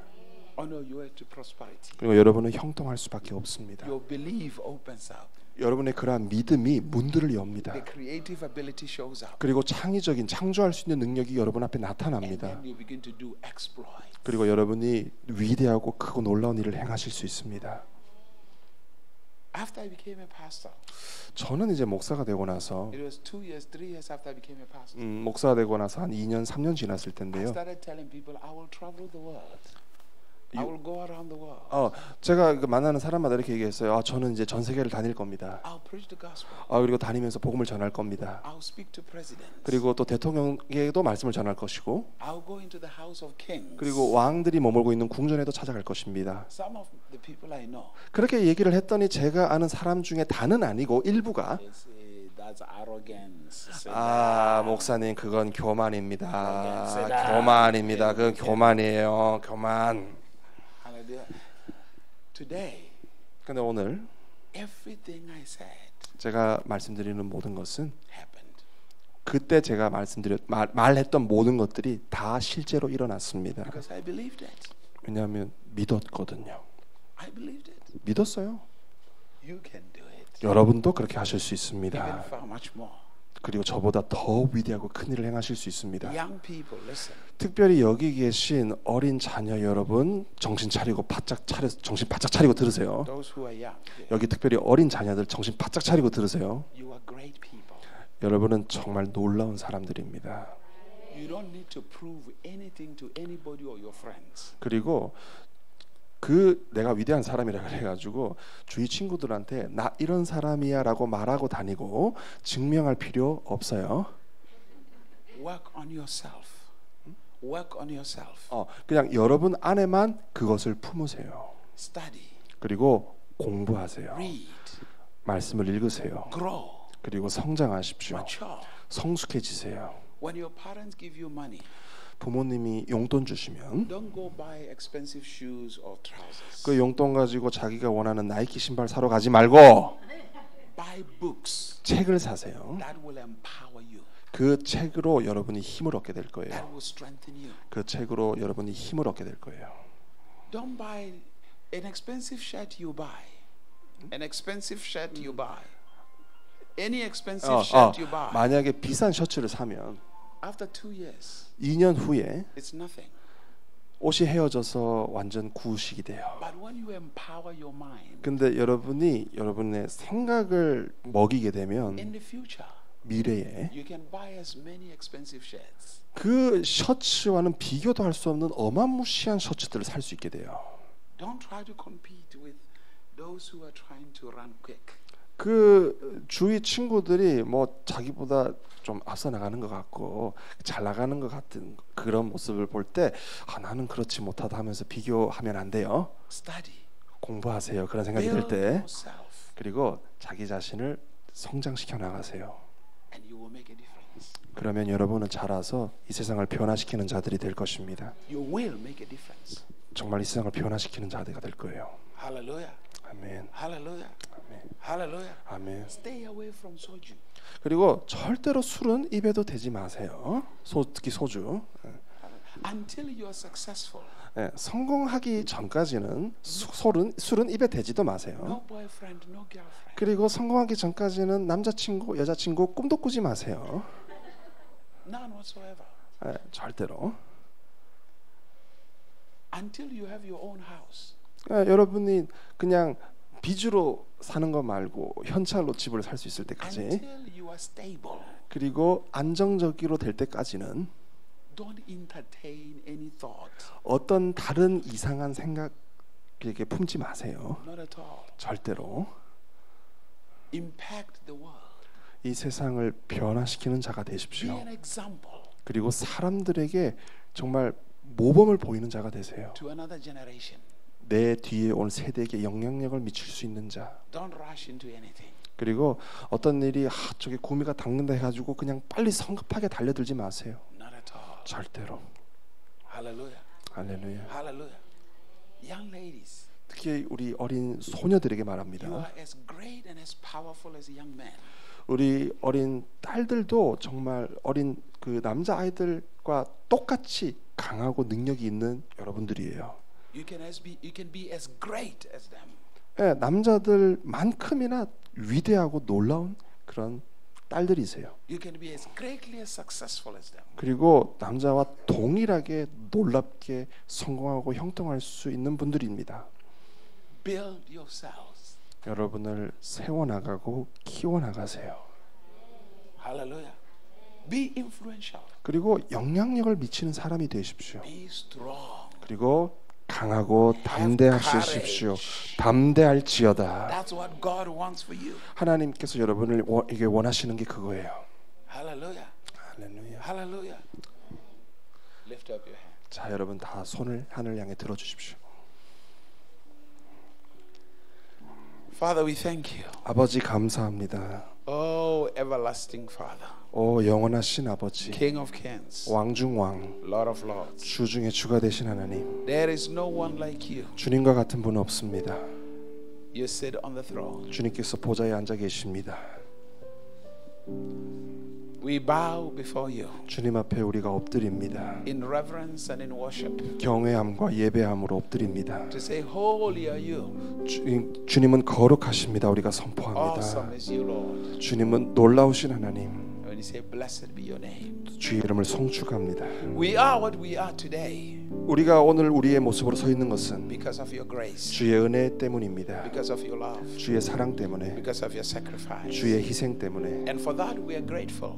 On your way to prosperity. 그리고 여러분은 형통할 수밖에 없습니다. Your belief opens up. 여러분의 그러한 믿음이 문들을 엽니다. The creative ability shows up. 그리고 창조할 수 있는 능력이 여러분 앞에 And 나타납니다. then you begin to do exploits. 그리고 여러분이 위대하고 크고 놀라운 일을 행하실 수 있습니다. After I became a pastor, 저는 이제 목사가 되고 나서 it was 2 years, 3 years after I became a pastor. 목사가 되고 나서 한 2년, 3년 지났을 I 텐데요. started telling people I will travel the world. I will go around the world. 제가 그 만나는 사람마다 이렇게 얘기했어요. 저는 이제 전 세계를 다닐 겁니다. I'll preach the gospel. 그리고 다니면서 복음을 전할 겁니다. I'll speak to presidents. 그리고 또 대통령에게도 말씀을 전할 것이고, I'll go into the house of kings. 그리고 왕들이 머물고 있는 궁전에도 찾아갈 것입니다. Some of the people I know. 그렇게 얘기를 했더니 제가 아는 사람 중에 다는 아니고 일부가 That's arrogance. 목사님 그건 교만입니다. 교만입니다. 그건 교만이에요. 교만. Today, 근데 오늘 everything I said 제가 말씀드리는 모든 것은 happened. 그때 제가 말했던 모든 것들이 다 실제로 일어났습니다. Because I believed it. 왜냐하면 믿었거든요. I believed it. 믿었어요. You can do it. 여러분도 그렇게 하실 수 Even 있습니다. far much more. 그리고 저보다 더 위대하고 큰 일을 행하실 수 있습니다. Young people, listen. 특별히 여기 계신 어린 자녀 여러분, 정신 바짝 차리고 들으세요. Those who are young, 여기 특별히 어린 자녀들 정신 바짝 차리고 들으세요. you are great people. 여러분은 정말 놀라운 사람들입니다. You don't need to prove anything to anybody or your friends. 그리고 내가 위대한 사람이라 그래가지고 주위 친구들한테 나 이런 사람이야라고 말하고 다니고 증명할 필요 없어요. Work on yourself. Work on yourself. 그냥 여러분 안에만 그것을 품으세요. Study. 그리고 공부하세요. Read. 말씀을 읽으세요. Grow. 그리고 성장하십시오. Mature. 성숙해지세요. When your parents give you money, 부모님이 용돈 주시면 don't go buy expensive shoes or trousers. 그 용돈 가지고 자기가 원하는 나이키 신발 사러 가지 말고 Buy books. 책을 사세요. That will empower you. 그 책으로 여러분이 힘을 얻게 될 That 거예요. will strengthen you. 그 책으로 여러분이 힘을 얻게 될 거예요. Don't buy an expensive shirt you buy. An expensive shirt you buy. Any expensive shirt you buy. 만약에 비싼 셔츠를 사면 After 2 years, 2년 후에 it's nothing. 옷이 헤어져서 완전 구식이 돼요. But when you empower your mind, 근데 여러분이 여러분의 생각을 먹이게 되면 in the future, 미래에 you can buy as many expensive shirts. 그 셔츠와는 비교도 할 수 없는 어마무시한 셔츠들을 살 수 있게 돼요. Don't try to compete with those who are trying to run quick. 그 주위 친구들이 뭐 자기보다 좀 앞서 나가는 것 같고 잘 나가는 것 같은 그런 모습을 볼 때 나는 그렇지 못하다 하면서 비교하면 안 돼요. Study. 공부하세요. 그런 생각이 들 Build 때. yourself, 그리고 자기 자신을 성장시켜 나가세요. and you will make a difference. 그러면 여러분은 자라서 이 세상을 변화시키는 자들이 될 것입니다. You will make a difference. 정말 이 세상을 변화시키는 자들이 될 거예요. Hallelujah. 아멘. Hallelujah. 아멘. Hallelujah. 아멘. Stay away from soju. 그리고 절대로 술은 입에도 대지 마세요. 특히 소주. Until you are successful. 성공하기 전까지는 술은 입에 대지도 마세요. No boyfriend, no girlfriend. 그리고 성공하기 전까지는 남자친구, 여자친구 꿈도 꾸지 마세요. None whatsoever. 절대로. Until you have your own house. 여러분이 그냥 빚으로 사는 거 말고 현찰로 집을 살 수 있을 때까지. Until you are stable. 그리고 안정적으로 될 때까지는 Don't entertain any thought. 어떤 다른 이상한 생각 이렇게 품지 마세요. Not at all. 절대로. Impact the world. 이 세상을 변화시키는 자가 Be 되십시오. an example 그리고 사람들에게 정말 모범을 보이는 자가 되세요. to another generation. 내 뒤에 올 세대에게 영향력을 미칠 수 있는 자. Don't rush into anything. 그리고 어떤 일이 저게 구미가 닦는다 해가지고 그냥 빨리 성급하게 달려들지 마세요. Not at all. 절대로. Hallelujah. 할렐루야. Hallelujah. Young ladies, 특히 우리 어린 소녀들에게 you 말합니다. are as great and as powerful as young men. 우리 어린 딸들도 정말 어린 그 남자 아이들과 똑같이 강하고 능력이 있는 여러분들이에요. You can be as great as them. 남자들만큼이나 위대하고 놀라운 그런 딸들이세요. You can be as greatly as successful as them. 그리고 남자와 동일하게 놀랍게 성공하고 형통할 수 있는 분들입니다. Build yourselves. 여러분을 세워나가고 키워나가세요. Hallelujah. Be influential. 그리고 영향력을 미치는 사람이 되십시오. Be strong. 그리고 강하고 담대하십시오. 담대할지어다. That's what God wants for you. 하나님께서 여러분을 이게 원하시는 게 그거예요. Hallelujah. 할렐루야. Hallelujah. Lift up your hand. 자, 여러분 다 손을 하늘 향해 들어 주십시오. Father, we thank you. 아버지 감사합니다. Oh, everlasting Father. 오 영원하신 아버지, King of kings. 왕중 왕, Lord of lords. 주 중에 주가 되신 하나님, There is no one like you. 주님과 같은 분은 없습니다. You sit on the throne. 주님께서 보좌에 앉아 계십니다. We bow before you 주님 앞에 우리가 엎드립니다. in reverence and in worship 경외함과 예배함으로 엎드립니다. to say, Holy are you. 주님은 거룩하십니다. 우리가 선포합니다. Awesome is you, Lord. 주님은 놀라우신 하나님, When you say, Blessed be your name. 주의 이름을 송축합니다. We are what we are today 우리가 오늘 우리의 모습으로 서 있는 것은 because of your grace, 주의 은혜 때문입니다. because of your love, 주의 사랑 때문에, because of your sacrifice. 주의 희생 때문에, And for that we are grateful.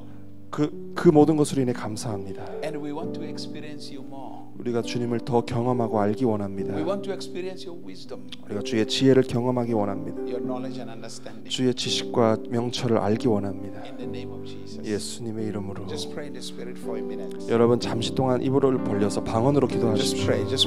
그 모든 것으로 인해 감사합니다. And we want to experience you more. 우리가 주님을 더 경험하고 알기 원합니다. We want to experience your wisdom, 우리가 주의 지혜를 경험하기 원합니다. your knowledge and understanding. 주의 지식과 명철을 알기 원합니다. In the name of Jesus. 예수님의 이름으로. Just pray in the Spirit for a minute. 여러분 잠시 동안 입을 벌려서 방언으로 Just 기도하십시오. pray. Just